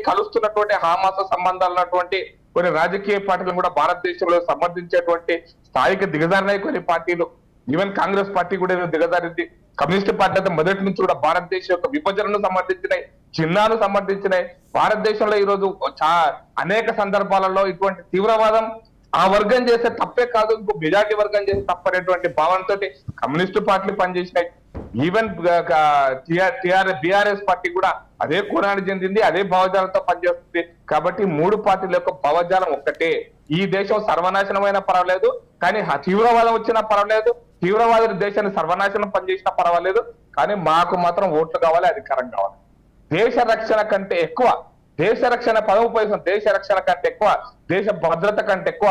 కలుస్తున్నటువంటి హామాస్ సంబంధాలు ఉన్నటువంటి కొన్ని రాజకీయ పార్టీలను కూడా భారతదేశంలో సమర్థించేటువంటి స్థాయికి దిగజారినాయి కొన్ని పార్టీలు. ఈవెన్ కాంగ్రెస్ పార్టీ కూడా దిగజారింది. కమ్యూనిస్ట్ పార్టీ అయితే మొదటి నుంచి కూడా భారతదేశం యొక్క విభజనను సమర్థించినాయి, చిన్నాను సమర్థించినాయి. భారతదేశంలో ఈ రోజు అనేక సందర్భాలలో ఇటువంటి తీవ్రవాదం ఆ వర్గం చేసే తప్పే కాదు, ఇంకో మెజార్టీ వర్గం చేసే తప్పనేటువంటి భావనతో కమ్యూనిస్టు పార్టీలు పనిచేసినాయి. ఈవెన్ బీఆర్ఎస్ పార్టీ కూడా అదే కోణాన్ని చెందింది, అదే భావజాలంతో పనిచేస్తుంది. కాబట్టి మూడు పార్టీల యొక్క భావజాలం ఒక్కటే. ఈ దేశం సర్వనాశనమైనా పర్వాలేదు, కానీ తీవ్రవాదం వచ్చినా పర్వాలేదు, తీవ్రవాద దేశాన్ని సర్వనాశనం పనిచేసినా పర్వాలేదు, కానీ మాకు మాత్రం ఓట్లు కావాలి, అధికారం కావాలి. దేశ రక్షణ కంటే ఎక్కువ, దేశ రక్షణ పదవి ఉపయోగం, దేశ రక్షణ కంటే ఎక్కువ, దేశ భద్రత కంటే ఎక్కువ,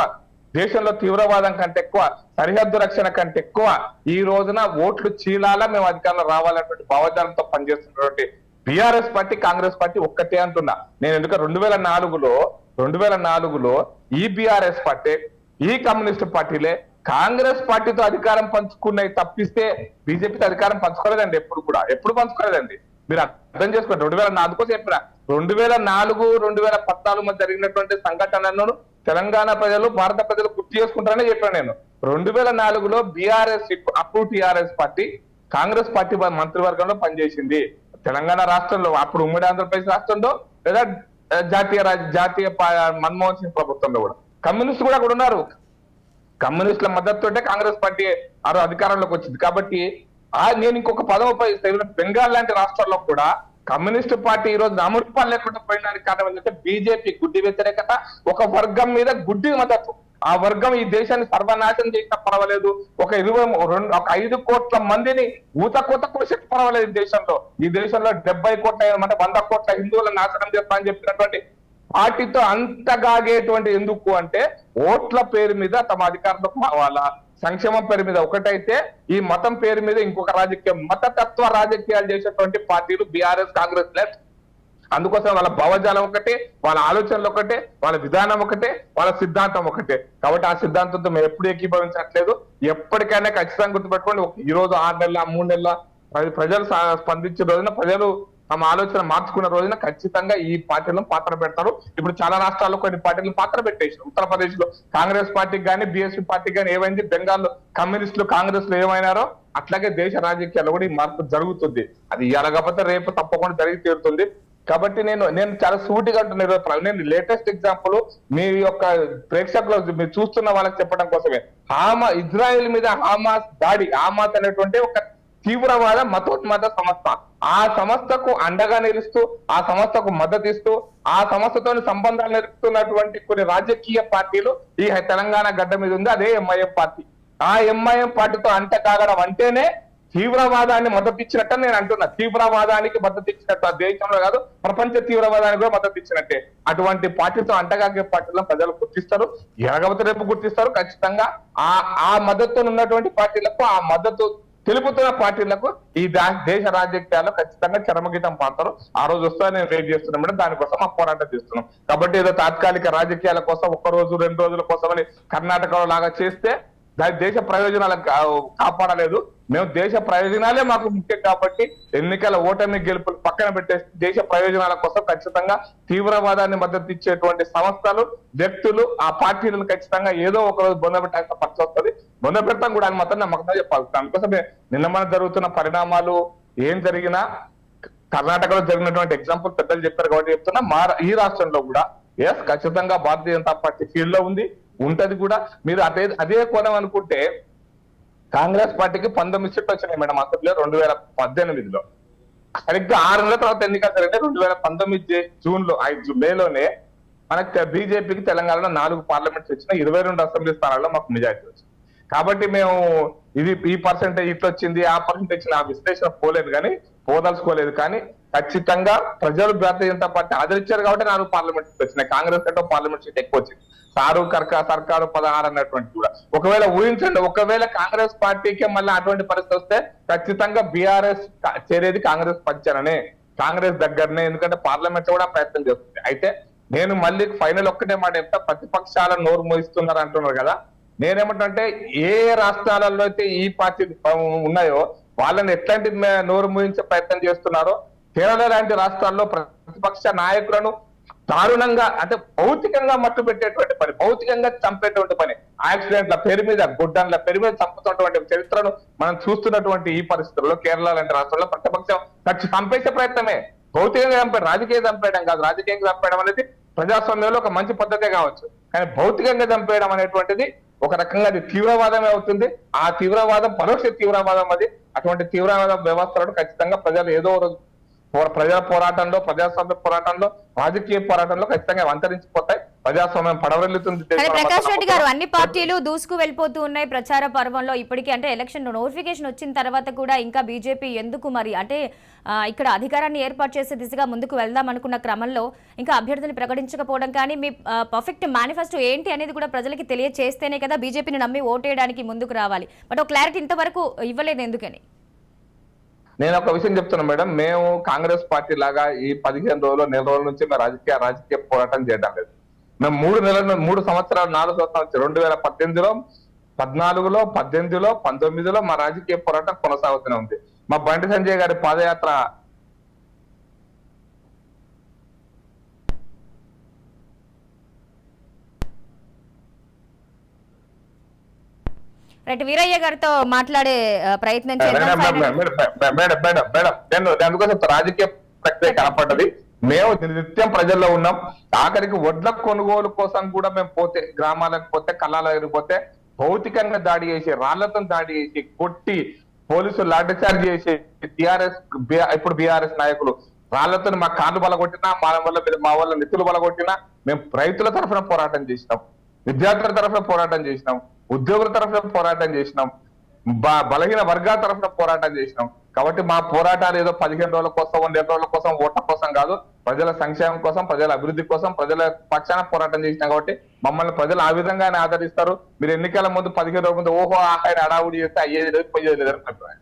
దేశంలో తీవ్రవాదం కంటే ఎక్కువ, సరిహద్దు రక్షణ కంటే ఎక్కువ ఈ రోజున ఓట్లు చీలాలా మేము అధికారంలో రావాలన్నటువంటి భావజాలంతో పనిచేస్తున్నటువంటి బీఆర్ఎస్ పార్టీ, కాంగ్రెస్ పార్టీ ఒక్కటే అంటున్నా నేను. ఎందుకంటే 2004లో ఈ బీఆర్ఎస్ పార్టీ, ఈ కమ్యూనిస్ట్ పార్టీలే కాంగ్రెస్ పార్టీతో అధికారం పంచుకున్నాయి తప్పిస్తే బీజేపీతో అధికారం పంచుకోలేదండి. ఎప్పుడు పంచుకోలేదండి. మీరు అర్థం చేసుకోండి. 2004 కోసం చెప్పిన 2004-2014 మధ్య జరిగినటువంటి సంఘటనలను తెలంగాణ ప్రజలు, భారత ప్రజలు గుర్తు చేసుకుంటారని చెప్పాను నేను. 2004లో బీఆర్ఎస్, అప్పుడు టీఆర్ఎస్ పార్టీ కాంగ్రెస్ పార్టీ మంత్రివర్గంలో పనిచేసింది. తెలంగాణ రాష్ట్రంలో, అప్పుడు ఉమ్మడి ఆంధ్రప్రదేశ్ రాష్ట్రంలో, లేదా జాతీయ మన్మోహన్ సింగ్ ప్రభుత్వంలో కూడా కమ్యూనిస్టులు కూడా ఉన్నారు. కమ్యూనిస్టుల మద్దతుతోటే కాంగ్రెస్ పార్టీ అధికారంలోకి వచ్చింది. కాబట్టి నేను ఇంకొక పదం ఉపయోగిస్తాను. బెంగాల్ లాంటి రాష్ట్రాల్లో కూడా కమ్యూనిస్టు పార్టీ ఈ రోజు నామరూపాలు లేకుండా పోయినానికి కారణం ఏంటంటే బీజేపీ గుడ్డి వ్యతిరేకత, ఒక వర్గం మీద గుడ్డి మద్దతు. ఆ వర్గం ఈ దేశాన్ని సర్వనాశనం చేసినా పర్వాలేదు, ఒక 5 కోట్ల మందిని ఊతకోత కోసి పర్వాలేదు. ఈ దేశంలో 70 కోట్ల 100 కోట్ల హిందువులను నాశనం చేస్తామని చెప్పినటువంటి పార్టీతో అంతగాగేటువంటి ఎందుకు అంటే ఓట్ల పేరు మీద తమ అధికారంలోకి రావాలా, సంక్షేమం పేరు మీద ఒకటైతే ఈ మతం పేరు మీద ఇంకొక రాజకీయం, మతతత్వ రాజకీయాలు చేసేటువంటి పార్టీలు బీఆర్ఎస్, కాంగ్రెస్ లెఫ్ట్. అందుకోసం వాళ్ళ భావజాలం ఒకటే, వాళ్ళ ఆలోచనలు ఒకటే, వాళ్ళ విధానం ఒకటే, వాళ్ళ సిద్ధాంతం ఒకటే. కాబట్టి ఆ సిద్ధాంతంతో మేము ఎప్పుడు ఏకీభవించట్లేదు. ఎప్పటికైనా ఖచ్చితంగా గుర్తుపెట్టుకోండి, ఈ రోజు 6 నెలల 3 నెలల ప్రజలు స్పందించిన రోజున, ప్రజలు తమ ఆలోచన మార్చుకున్న రోజున ఖచ్చితంగా ఈ పార్టీలను పాత్ర పెడతారు. ఇప్పుడు చాలా రాష్ట్రాల్లో కొన్ని పార్టీలను పాత్ర పెట్టేసారు. ఉత్తరప్రదేశ్ లో కాంగ్రెస్ పార్టీకి కానీ బీఎస్పీ పార్టీకి కానీ ఏమైంది, బెంగాల్లో కమ్యూనిస్టులు కాంగ్రెస్ లో ఏమైనారో అట్లాగే దేశ రాజకీయాల్లో కూడా ఈ మార్పు జరుగుతుంది. అది ఇవాళ కాకపోతే రేపు తప్పకుండా జరిగి తీరుతుంది. కాబట్టి నేను చాలా సూటిగా అంటున్నాను. నేను లేటెస్ట్ ఎగ్జాంపుల్ మీ యొక్క ప్రేక్షకులు మీరు చూస్తున్న వాళ్ళకి చెప్పడం కోసమే, ఇజ్రాయెల్ మీద హామాస్ దాడి, హామాస్ అనేటువంటి ఒక తీవ్రవాద మతోన్మాద సంస్థ, ఆ సంస్థకు అండగా నిలుస్తూ, ఆ సంస్థకు మద్దతు ఇస్తూ, ఆ సంస్థతో సంబంధాలు నెరుపుతున్నటువంటి కొన్ని రాజకీయ పార్టీలు ఈ తెలంగాణ గడ్డ మీద ఉంది. అదే ఎంఐఎం పార్టీ. ఆ ఎంఐఎం పార్టీతో అంట కాగడం అంటేనే తీవ్రవాదాన్ని మద్దతు ఇచ్చినట్టు నేను అంటున్నా. తీవ్రవాదానికి మద్దతు ఇచ్చినట్టు, ఆ దేశంలో కాదు ప్రపంచ తీవ్రవాదానికి కూడా మద్దతు ఇచ్చినట్టే. అటువంటి పార్టీతో అంటగాగే పార్టీలను ప్రజలు గుర్తిస్తారు, ఎరగవత రేపు గుర్తిస్తారు. ఖచ్చితంగా ఆ మద్దతు ఉన్నటువంటి పార్టీలకు, ఆ మద్దతు తెలుపుతున్న పార్టీలకు ఈ దేశ రాజకీయాల్లో ఖచ్చితంగా చరమగీతం పాడతారు. ఆ రోజు వస్తా నేను వెయిట్ చేస్తున్నాం మేడం, దానికోసం ఆ పోరాటం చేస్తున్నాం. కాబట్టి ఏదో తాత్కాలిక రాజకీయాల కోసం 1 రోజు 2 రోజుల కోసం అని కర్ణాటకలో లాగా చేస్తే దాని దేశ ప్రయోజనాలకు కాపాడలేదు. మేము దేశ ప్రయోజనాలే మాకు ముఖ్యం. కాబట్టి ఎన్నికల ఓటమి గెలుపులు పక్కన పెట్టేసి దేశ ప్రయోజనాల కోసం ఖచ్చితంగా తీవ్రవాదాన్ని మద్దతు ఇచ్చేటువంటి సంస్థలు, వ్యక్తులు, ఆ పార్టీలను ఖచ్చితంగా ఏదో ఒక రోజు బొంద పెట్టాల్సిన పరిస్థితి వస్తుంది. బొంద పెడతాం కూడా అని మాత్రం నమ్మకంగా చెప్పాలి. దానికోసమే నిన్న మన జరుగుతున్న పరిణామాలు ఏం జరిగినా, కర్ణాటకలో జరిగినటువంటి ఎగ్జాంపుల్ పెద్దలు చెప్పారు కాబట్టి చెప్తున్నా, ఈ రాష్ట్రంలో కూడా ఖచ్చితంగా భారతీయ జనతా పార్టీ ఫీల్డ్ లో ఉంటది కూడా. మీరు అదే కోణం అనుకుంటే కాంగ్రెస్ పార్టీకి 19 సీట్లు వచ్చినాయి మేడం అసెంబ్లీలో 2018లో. సరిగ్గా 6 నెలల తర్వాత ఎన్నికలు జరిగితే 2019 జూన్ లో, మేలోనే మనకి బీజేపీకి తెలంగాణలో 4 పార్లమెంట్స్ వచ్చిన 22 అసెంబ్లీ స్థానాల్లో మాకు మెజారిటీ వచ్చింది. కాబట్టి మేము ఈ పర్సెంటేజ్ ఇట్లా వచ్చింది, ఆ పర్సెంటేజ్ ఆ విశ్లేషణ పోలేదు, కానీ పోదలుచుకోలేదు. కానీ ఖచ్చితంగా ప్రజలు భారతీయ జనతా పార్టీ ఆదరించారు కాబట్టి 4 పార్లమెంట్స్ వచ్చినాయి. కాంగ్రెస్ కంటే పార్లమెంట్ సీట్ ఎక్కువ వచ్చింది. సర్కారు 16 అన్నటువంటి కూడా. ఒకవేళ ఊహించండి, ఒకవేళ కాంగ్రెస్ పార్టీకి మళ్ళీ అటువంటి పరిస్థితి వస్తే ఖచ్చితంగా బీఆర్ఎస్ చేరేది కాంగ్రెస్ పంచననే, కాంగ్రెస్ దగ్గరనే. ఎందుకంటే పార్లమెంట్ కూడా ప్రయత్నం చేస్తుంది. అయితే నేను మళ్ళీ ఫైనల్ ఒక్కటే మాట చెప్తా, ప్రతిపక్షాల నోరు మోయిస్తున్నారు అంటున్నారు కదా. నేనేమంటే ఏ రాష్ట్రాలలో అయితే ఈ పార్టీ ఉన్నాయో వాళ్ళని ఎట్లాంటి నోరు మూయించే ప్రయత్నం చేస్తున్నారో, కేరళ లాంటి రాష్ట్రాల్లో ప్రతిపక్ష నాయకులను దారుణంగా, అంటే భౌతికంగా మట్టు పెట్టేటువంటి పని, భౌతికంగా చంపేటువంటి పని, యాక్సిడెంట్ల పేరు మీద, గుడ్డన్ల పేరు మీద చంపుతున్నటువంటి చరిత్రను మనం చూస్తున్నటువంటి ఈ పరిస్థితుల్లో కేరళ లాంటి రాష్ట్రాల్లో ప్రతిపక్షం చంపేసే ప్రయత్నమే. భౌతికంగా చంపేయడం, రాజకీయ చంపేయడం కాదు. రాజకీయంగా చంపేయడం అనేది ప్రజాస్వామ్యంలో ఒక మంచి పద్ధతే కావచ్చు, కానీ భౌతికంగా చంపేయడం అనేటువంటిది ఒక రకంగా అది తీవ్రవాదమే అవుతుంది. ఆ తీవ్రవాదం పరోక్ష తీవ్రవాదం అది. అటువంటి తీవ్రవాద వ్యవస్థలను ఖచ్చితంగా ప్రజలు ఏదో రోజు ప్రజల పోరాటంలో, ప్రజాస్వామ్య పోరాటంలో, రాజకీయ పోరాటంలో ఖచ్చితంగా అంతరించిపోతాయి. ప్రజాస్వామ్యం పడవెళ్తుంది. ప్రకాష్ రెడ్డి గారు, అన్ని పార్టీలు దూసుకు వెళ్ళిపోతూ ఉన్నాయి ప్రచార పర్వంలో. ఇప్పటికీ అంటే ఎలక్షన్ నోటిఫికేషన్ వచ్చిన తర్వాత కూడా ఇంకా బీజేపీ ఎందుకు మరి అంటే ఇక్కడ అధికారాన్ని ఏర్పాటు చేసే దిశగా ముందుకు వెళ్దాం అనుకున్న క్రమంలో ఇంకా అభ్యర్థిని ప్రకటించకపోవడం కానీ, మీ పర్ఫెక్ట్ మేనిఫెస్టో ఏంటి అనేది కూడా ప్రజలకి తెలియచేస్తేనే కదా బీజేపీని నమ్మి ఓటేయడానికి ముందుకు రావాలి. బట్ ఒక క్లారిటీ ఇంతవరకు ఇవ్వలేదు, ఎందుకని? నేను ఒక విషయం చెప్తున్నా మేడం, మేము కాంగ్రెస్ పార్టీ లాగా ఈ 15 రోజులు, నెల రోజుల నుంచి మేము రాజకీయ పోరాటం చేయడం లేదు. మేము 3 సంవత్సరాలు 4 సంవత్సరాలు 2018లో, 14లో, 18లో, 19లో మా రాజకీయ పోరాటం కొనసాగుతూనే ఉంది. మా బండి సంజయ్ గారి పాదయాత్ర రైట్, వీరయ్య గారితో మాట్లాడే ప్రయత్నం చేద్దాం. అందుకోసం రాజకీయ ప్రక్రియ కనపడ్డది. మేము నిత్యం ప్రజల్లో ఉన్నాం. ఆఖరికి వడ్ల కొనుగోలు కోసం కూడా మేము పోతే, గ్రామాలకు పోతే, కళ్ళాలకు పోతే భౌతికంగా దాడి చేసి, రాళ్లతో దాడి చేసి, కొట్టి, పోలీసులు లాఠీచార్జ్ చేసి, ఇప్పుడు బీఆర్ఎస్ నాయకులు రాళ్లతో మా కార్లు బలగొట్టినా, మా వల్ల నెత్తులు బలగొట్టినా మేము రైతుల తరఫున పోరాటం చేసినాం, విద్యార్థుల తరఫున పోరాటం చేసినాం, ఉద్యోగుల తరఫున పోరాటం చేసినాం, బలహీన వర్గాల తరఫున పోరాటం చేసినాం. కాబట్టి మా పోరాటాలు ఏదో 15 రోజుల కోసం, 2 రోజుల కోసం, ఓట్ల కోసం కాదు, ప్రజల సంక్షేమం కోసం, ప్రజల అభివృద్ధి కోసం, ప్రజల పక్షాన పోరాటం చేసినాం. కాబట్టి మమ్మల్ని ప్రజలు ఆ విధంగానే ఆదరిస్తారు. మీరు ఎన్నికల ముందు 15 రోజుల ముందు ఓహో ఆయన అడావుడి చేస్తే అయ్యేది లేదు, పోయేది లేదు అని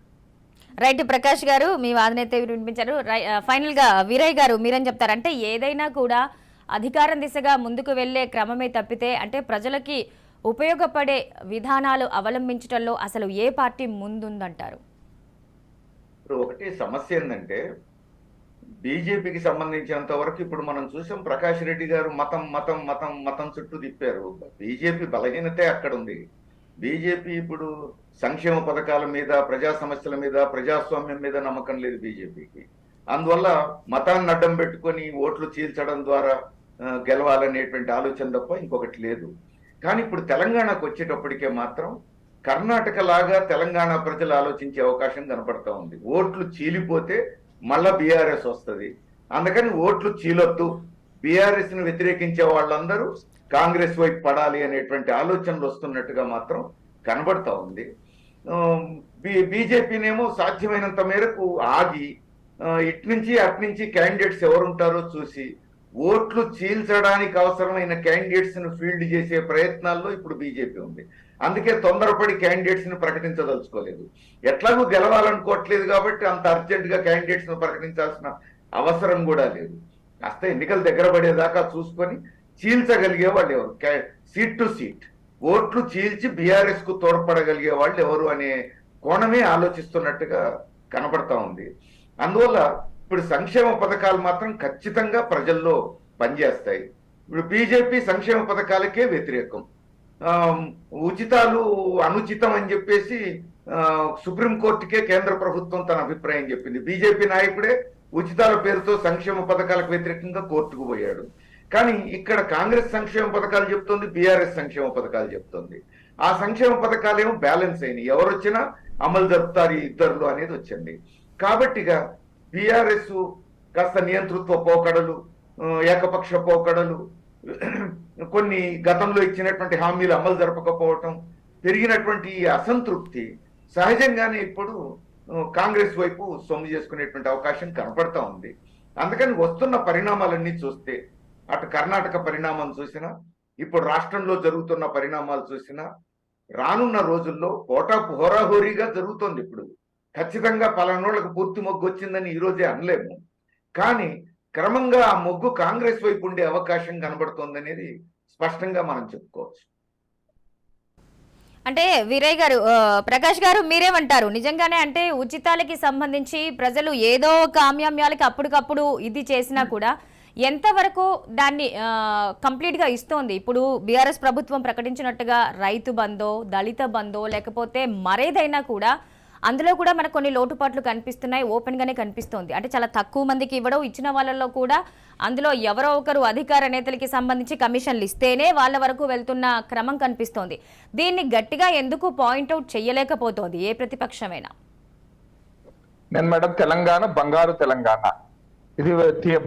రైట్ ప్రకాష్ గారు, మీ వాదన అయితే వినిపించారు. ఫైనల్ గా వీరయ్య గారు మీరేం చెప్తారు? అంటే ఏదైనా కూడా అధికారం దిశగా ముందుకు వెళ్లే క్రమమే తప్పితే అంటే ప్రజలకి ఉపయోగపడే విధానాలు అవలంబించడంలో అసలు ఏ పార్టీ ముందుందంటారు? ఇప్పుడు ఒకటి సమస్య ఏంటంటే బీజేపీకి సంబంధించినంత వరకు ఇప్పుడు మనం చూసాం, ప్రకాష్ రెడ్డి గారు మతం మతం మతం మతం చుట్టూ తిప్పారు. బీజేపీ బలహీనతే అక్కడ ఉంది. బీజేపీ ఇప్పుడు సంక్షేమ పథకాల మీద, ప్రజా సమస్యల మీద, ప్రజాస్వామ్యం మీద నమ్మకం లేదు బీజేపీకి. అందువల్ల మతాన్ని అడ్డం పెట్టుకొని ఓట్లు చీల్చడం ద్వారా గెలవాలనేటువంటి ఆలోచన తప్ప ఇంకొకటి లేదు. కానీ ఇప్పుడు తెలంగాణకు వచ్చేటప్పటికే మాత్రం కర్ణాటక లాగా తెలంగాణ ప్రజలు ఆలోచించే అవకాశం కనపడతా ఉంది. ఓట్లు చీలిపోతే మళ్ళా బీఆర్ఎస్ వస్తుంది, అందుకని ఓట్లు చీలొద్దు, బీఆర్ఎస్ ని వ్యతిరేకించే వాళ్ళందరూ కాంగ్రెస్ వైపు పడాలి అనేటువంటి ఆలోచనలు వస్తున్నట్టుగా మాత్రం కనబడతా ఉంది. బీజేపీనేమో సాధ్యమైనంత మేరకు ఆగి ఇట్నుంచి అట్నుంచి క్యాండిడేట్స్ ఎవరుంటారో చూసి ఓట్లు చీల్చడానికి అవసరమైన క్యాండిడేట్స్ ను ఫీల్డ్ చేసే ప్రయత్నాల్లో ఇప్పుడు బీజేపీ ఉంది. అందుకే తొందరపడి క్యాండిడేట్స్ ను ప్రకటించదలుచుకోలేదు. ఎట్లాగూ గెలవాలనుకోవట్లేదు కాబట్టి అంత అర్జెంట్ గా క్యాండిడేట్స్ ను ప్రకటించాల్సిన అవసరం కూడా లేదు. కాస్త ఎన్నికలు దగ్గర పడేదాకా చూసుకొని చీల్చగలిగే వాళ్ళు ఎవరు, సీట్ టు సీట్ ఓట్లు చీల్చి బీఆర్ఎస్ కు తోడ్పడగలిగే వాళ్ళు ఎవరు అనే కోణమే ఆలోచిస్తున్నట్టుగా కనపడతా ఉంది. అందువల్ల ఇప్పుడు సంక్షేమ పథకాలు మాత్రం ఖచ్చితంగా ప్రజల్లో పనిచేస్తాయి. ఇప్పుడు బీజేపీ సంక్షేమ పథకాలకే వ్యతిరేకం. ఉచితాలు అనుచితం అని చెప్పేసి సుప్రీంకోర్టుకే కేంద్ర ప్రభుత్వం తన అభిప్రాయం చెప్పింది. బీజేపీ నాయకుడే ఉచితాల పేరుతో సంక్షేమ పథకాలకు వ్యతిరేకంగా కోర్టుకు పోయాడు. కానీ ఇక్కడ కాంగ్రెస్ సంక్షేమ పథకాలు చెప్తుంది, బీఆర్ఎస్ సంక్షేమ పథకాలు చెప్తుంది. ఆ సంక్షేమ పథకాలేమో బ్యాలెన్స్ అయినాయి, ఎవరు వచ్చినా అమలు జరుపుతారు ఈ ఇద్దరులో అనేది వచ్చింది. కాబట్టిగా బీఆర్ఎస్ కాస్త నియంతృత్వ పోకడలు, ఏకపక్ష పోకడలు, కొన్ని గతంలో ఇచ్చినటువంటి హామీలు అమలు జరపకపోవటం, పెరిగినటువంటి ఈ అసంతృప్తి సహజంగానే ఇప్పుడు కాంగ్రెస్ వైపు సొమ్ము చేసుకునేటువంటి అవకాశం కనపడతా ఉంది. అందుకని వస్తున్న పరిణామాలన్నీ చూస్తే, అటు కర్ణాటక పరిణామం చూసినా, ఇప్పుడు రాష్ట్రంలో జరుగుతున్న పరిణామాలు చూసినా, రానున్న రోజుల్లో హోరాహోరీగా జరుగుతోంది. ఇప్పుడు ఖచ్చితంగా పలానోళ్లకు పూర్తి మొగ్గు వచ్చిందని ఈ రోజే అనలేము, కానీ క్రమంగా ఆ మొగ్గు కాంగ్రెస్ వైపు ఉండే అవకాశం కనబడుతోంది అనేది స్పష్టంగా మనం చెప్పుకోవచ్చు. అంటే వీరయ్య గారు, ప్రకాష్ గారు మీరేమంటారు? నిజంగానే అంటే ఉచితాలకి సంబంధించి ప్రజలు ఏదో కామ్యామ్యాలకి అప్పటికప్పుడు ఇది చేసినా కూడా ఎంతవరకు దాన్ని కంప్లీట్ గా ఇస్తోంది? ఇప్పుడు బీఆర్ఎస్ ప్రభుత్వం ప్రకటించినట్టుగా రైతు బందో, దళిత బందో, లేకపోతే మరేదైనా కూడా అందులో కూడా మనకు కొన్ని లోటుపాట్లు కనిపిస్తున్నాయి, ఓపెన్ గానే కనిపిస్తోంది. అంటే చాలా తక్కువ మందికి ఇవ్వడం, ఇచ్చిన వాళ్ళలో కూడా అందులో ఎవరో ఒకరు అధికార నేతలకి సంబంధించి కమిషన్లు ఇస్తేనే వాళ్ళ వరకు వెళ్తున్న క్రమం కనిపిస్తోంది. దీన్ని గట్టిగా ఎందుకు పాయింట్అవుట్ చేయలేకపోతోంది ఏ ప్రతిపక్షమైనా? నేను మేడం, తెలంగాణ బంగారు తెలంగాణ, ఇది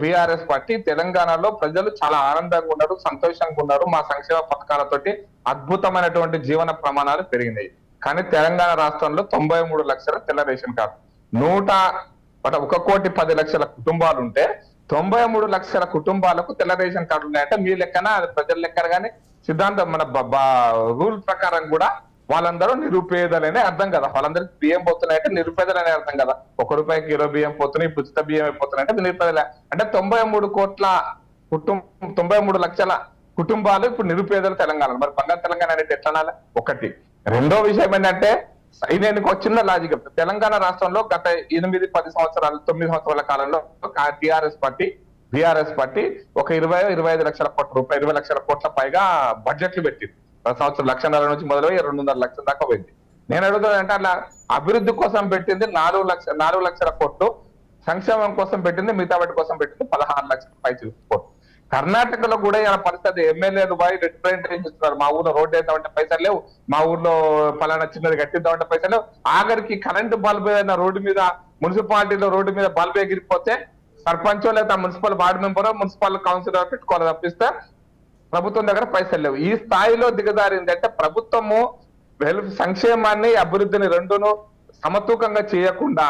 బీఆర్ఎస్ పార్టీ. తెలంగాణలో ప్రజలు చాలా ఆనందంగా ఉన్నారు, సంతోషంగా ఉన్నారు. మా సంక్షేమ పథకాలతోటి అద్భుతమైనటువంటి జీవన ప్రమాణాలు పెరిగినాయి. కానీ తెలంగాణ రాష్ట్రంలో 93 లక్షల తెల్ల రేషన్ కార్డు, 1,10,00,000 కుటుంబాలు ఉంటే 93 లక్షల కుటుంబాలకు తెల్ల రేషన్ కార్డు ఉన్నాయంటే మీ లెక్కన, ప్రజల లెక్కన కానీ సిద్ధాంతం మన రూల్ ప్రకారం కూడా వాళ్ళందరూ నిరుపేదలనే అర్థం కదా. వాళ్ళందరికీ బియ్యం పోతున్నాయంటే నిరుపేదలనే అర్థం కదా. 1 రూపాయికి 20 బియ్యం పోతున్నాయి, ఉచిత బియ్యం అయిపోతున్నాయి అంటే నిరుపేదలే. అంటే 93 లక్షల కుటుంబాలు ఇప్పుడు నిరుపేదలు తెలంగాణ. మరి బంగారు తెలంగాణ అనేది ఎట్లా? ఒకటి. రెండో విషయం ఏంటంటే, నేను ఒక చిన్న లాజిక్ చెప్తాను. తెలంగాణ రాష్ట్రంలో గత 8-10 సంవత్సరాలు, 9 సంవత్సరాల కాలంలో బీఆర్ఎస్ పార్టీ ఒక 20-25 లక్షల కోట్ల రూపాయలు, 20 లక్షల కోట్ల పైగా బడ్జెట్లు పెట్టింది. ప్రతి సంవత్సరం 1,50,000 నుంచి మొదలై 2.5 లక్షల దాకా పోయింది. నేను అడుగుతానంటే, అట్లా అభివృద్ధి కోసం పెట్టింది 4 లక్షల కోట్లు, సంక్షేమం కోసం పెట్టింది, మిగతా వాటి కోసం పెట్టింది 16 లక్షల పైచి కోట్లు. కర్ణాటకలో కూడా ఇలా పరిస్థితి, ఎమ్మెల్యేలు పోయి రిప్రజెంటేషన్ చేస్తున్నారు. మా ఊర్లో రోడ్డు వేద్దామంటే పైసలు లేవు, మా ఊర్లో పలానా చిన్నది కట్టిద్దామంటే పైసలు లేవు. ఆఖరికి కరెంటు బల్బు ఏదైనా రోడ్డు మీద, మున్సిపాలిటీలో రోడ్డు మీద బల్బు ఎగిరిపోతే సర్పంచో లేదా మున్సిపల్ వార్డు మెంబరో, మున్సిపల్ కౌన్సిలర్ పెట్టుకోవాలి తప్పిస్తే ప్రభుత్వం దగ్గర పైసలు లేవు. ఈ స్థాయిలో దిగజారింది అంటే ప్రభుత్వము సంక్షేమాన్ని, అభివృద్ధిని రెండును సమతూకంగా చేయకుండా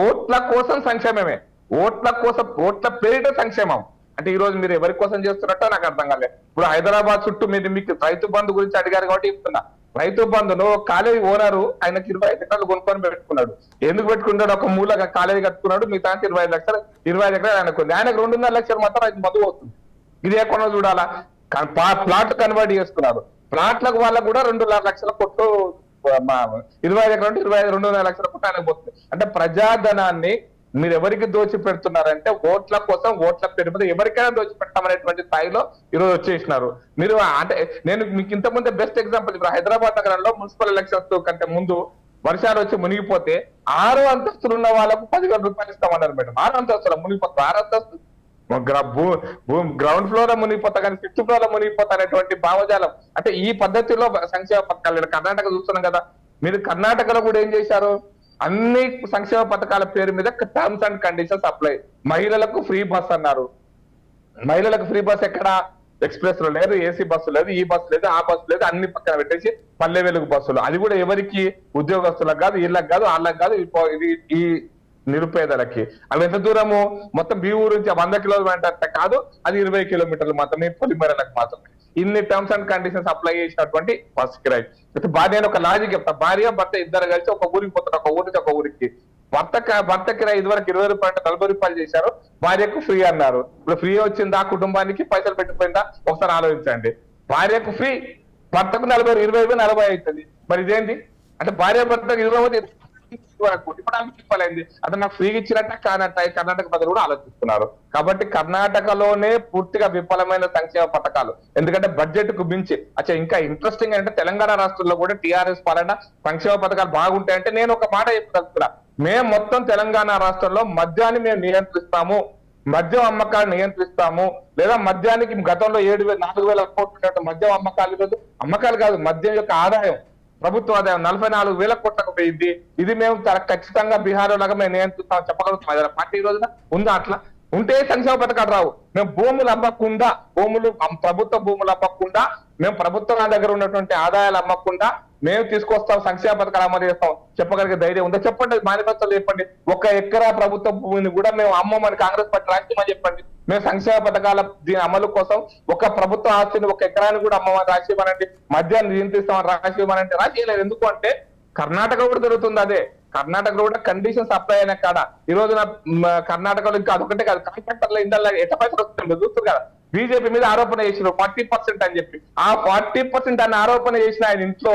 ఓట్ల కోసం సంక్షేమమే, ఓట్ల పేరిట సంక్షేమం. అంటే ఈ రోజు మీరు ఎవరి కోసం చేస్తున్నట్టో నాకు అర్థం కాలేదు. ఇప్పుడు హైదరాబాద్ చుట్టూ మీకు రైతు బంధు గురించి అడిగారు కాబట్టి చెప్తున్నా. రైతు బంధును కాలేజీ ఓనరు ఆయనకి 25 ఎకరాలు కొనుక్కొని పెట్టుకున్నాడు. ఎందుకు పెట్టుకున్నాడు? ఒక మూలగా కాలేజీ కట్టుకున్నాడు, మిగతా 25 లక్షలు 25 ఎకరాలు ఆయనకు ఉంది. ఆయనకు 2.5 లక్షలు మాత్రం రైతు బంధు పోతుంది. ఇది ఏ కొన చూడాలా? ప్లాట్ కన్వర్ట్ చేసుకున్నారు. ప్లాట్లకు వాళ్ళకు కూడా 2.5 లక్షల కొట్టు 25 ఎకరాలు 2.5 లక్షల కొట్టు ఆయనకు పోతుంది. అంటే ప్రజాధనాన్ని మీరు ఎవరికి దోచి పెడుతున్నారంటే ఓట్ల కోసం, ఓట్ల పేరు మీద ఎవరికైనా దోచి పెట్టామనేటువంటి స్థాయిలో ఈరోజు వచ్చేసినారు. మీరు అంటే నేను మీకు ఇంతకుముందే బెస్ట్ ఎగ్జాంపుల్, ఇప్పుడు హైదరాబాద్ నగరంలో మున్సిపల్ ఎలక్షన్స్ కంటే ముందు వర్షాలు వచ్చి మునిగిపోతే 6 అంతస్తులు ఉన్న వాళ్ళకు 10,000 రూపాయలు ఇస్తామన్నారు మేడం. 6 అంతస్తులు మునిగిపోతారు. 6 అంతస్తు గ్రౌండ్ ఫ్లోర్ లో మునిగిపోతా కానీ 5th ఫ్లోర్ లో మునిగిపోతా అనేటువంటి భావజాలం. అంటే ఈ పద్ధతిలో సంక్షేమ పథకాలు కర్ణాటక చూస్తున్నాం కదా. మీరు కర్ణాటకలో కూడా ఏం చేశారు? అన్ని సంక్షేమ పథకాల పేరు మీద టర్మ్స్ అండ్ కండిషన్స్ అప్లై. మహిళలకు ఫ్రీ బస్ అన్నారు. మహిళలకు ఫ్రీ బస్ ఎక్కడ? ఎక్స్ప్రెస్ లో లేదు, ఏసీ బస్సు లేదు, ఈ బస్సు లేదు, ఆ బస్సు లేదు, అన్ని పక్కన పెట్టేసి పల్లె వెలుగు బస్సులు. అది కూడా ఎవరికి? ఉద్యోగస్తులకు కాదు, వీళ్ళకి కాదు, వాళ్ళకి కాదు, ఈ నిరుపేదలకి. అవి ఎంత దూరము? మొత్తం మీ ఊరు నుంచి 100 కిలోమీటర్ల కాదు, అది 20 కిలోమీటర్లు మాత్రమే, పొలిమేరలకు మాత్రమే. ఇన్ని టర్మ్స్ అండ్ కండిషన్స్ అప్లై చేసినటువంటి బస్ కిరాయి. భార్య ఒక లాజిక్ చెప్తా. భార్య భర్త ఇద్దరు కలిసి ఒక ఊరికి పోతారు, ఒక ఊరి నుంచి ఒక ఊరికి. భర్త కిరాయి ఇదివరకు 20 రూపాయలు 40 రూపాయలు చేశారు, భార్యకు ఫ్రీ అన్నారు. ఇప్పుడు ఫ్రీ వచ్చిందా? కుటుంబానికి పైసలు పెట్టిపోయిందా? ఒకసారి ఆలోచించండి. భార్యకు ఫ్రీ, భర్తకు 20 40 అవుతుంది. మరి ఇదేంటి? అంటే భార్య భర్తకు 20 చెప్పాలి. అంటే నాకు ఫ్రీగా ఇచ్చినట్ట కానట్ట కర్ణాటక ప్రజలు కూడా ఆలోచిస్తున్నారు. కాబట్టి కర్ణాటకలోనే పూర్తిగా విఫలమైన సంక్షేమ పథకాలు. ఎందుకంటే బడ్జెట్ కు మించి. అచ్చా, ఇంకా ఇంట్రెస్టింగ్ అంటే తెలంగాణ రాష్ట్రంలో కూడా టీఆర్ఎస్ పాలన సంక్షేమ పథకాలు బాగుంటాయంటే నేను ఒక మాట చెప్తున్నా. మేము మొత్తం తెలంగాణ రాష్ట్రంలో మద్యాన్ని మేము నియంత్రిస్తాము, మద్యం అమ్మకాలు నియంత్రిస్తాము. లేదా మద్యానికి గతంలో 4,000 కోట్లు మద్యం అమ్మకాలు కాదు, మద్యం యొక్క ఆదాయం, ప్రభుత్వ ఆదాయం 44,000 కోట్లకు పోయింది. ఇది మేము ఖచ్చితంగా బీహార్ లాగా మేము నియంత్రిస్తాం చెప్పగలుగుతాం. ఏదైనా పార్టీ ఈ రోజున ఉందా? అట్లా ఉంటే సంక్షేమ పథకాలు రావు. మేము భూములు అమ్మకుండా, ప్రభుత్వ భూములు అమ్మకుండా, మేము ప్రభుత్వం దగ్గర ఉన్నటువంటి ఆదాయాలు అమ్మకుండా మేము తీసుకొస్తాం, సంక్షేమ పథకాలు అమలు చేస్తాం చెప్పగలిగే ధైర్యం ఉందా? చెప్పండి, మేనిఫెస్టోలో చెప్పండి. 1 ఎకరా ప్రభుత్వ భూమిని కూడా మేము అమ్మమని కాంగ్రెస్ పార్టీ రాష్ట్రమని చెప్పండి. మేము సంక్షేమ పథకాల దీని అమలు కోసం ఒక ప్రభుత్వ ఆస్తిని 1 ఎకరాన్ని కూడా అమ్మమని రాసివ్వనండి, మద్యాన్ని నియంత్రిస్తామని రాసివ్వనంటే రాసియలేదు. ఎందుకు అంటే కర్ణాటక కూడా జరుగుతుంది అదే. కర్ణాటకలో కూడా కండిషన్స్ అప్లై అయిన కాడ ఈ రోజున కర్ణాటకలో ఇంకా అదొకటే కాదు, కాంట్రాక్టర్ల ఇండల్లో ఎట్ట పైసలు వస్తుంది చూస్తారు కదా. బీజేపీ మీద ఆరోపణ చేసిన 40% అని చెప్పి, ఆ 40% అని ఆరోపణ చేసిన ఆయన ఇంట్లో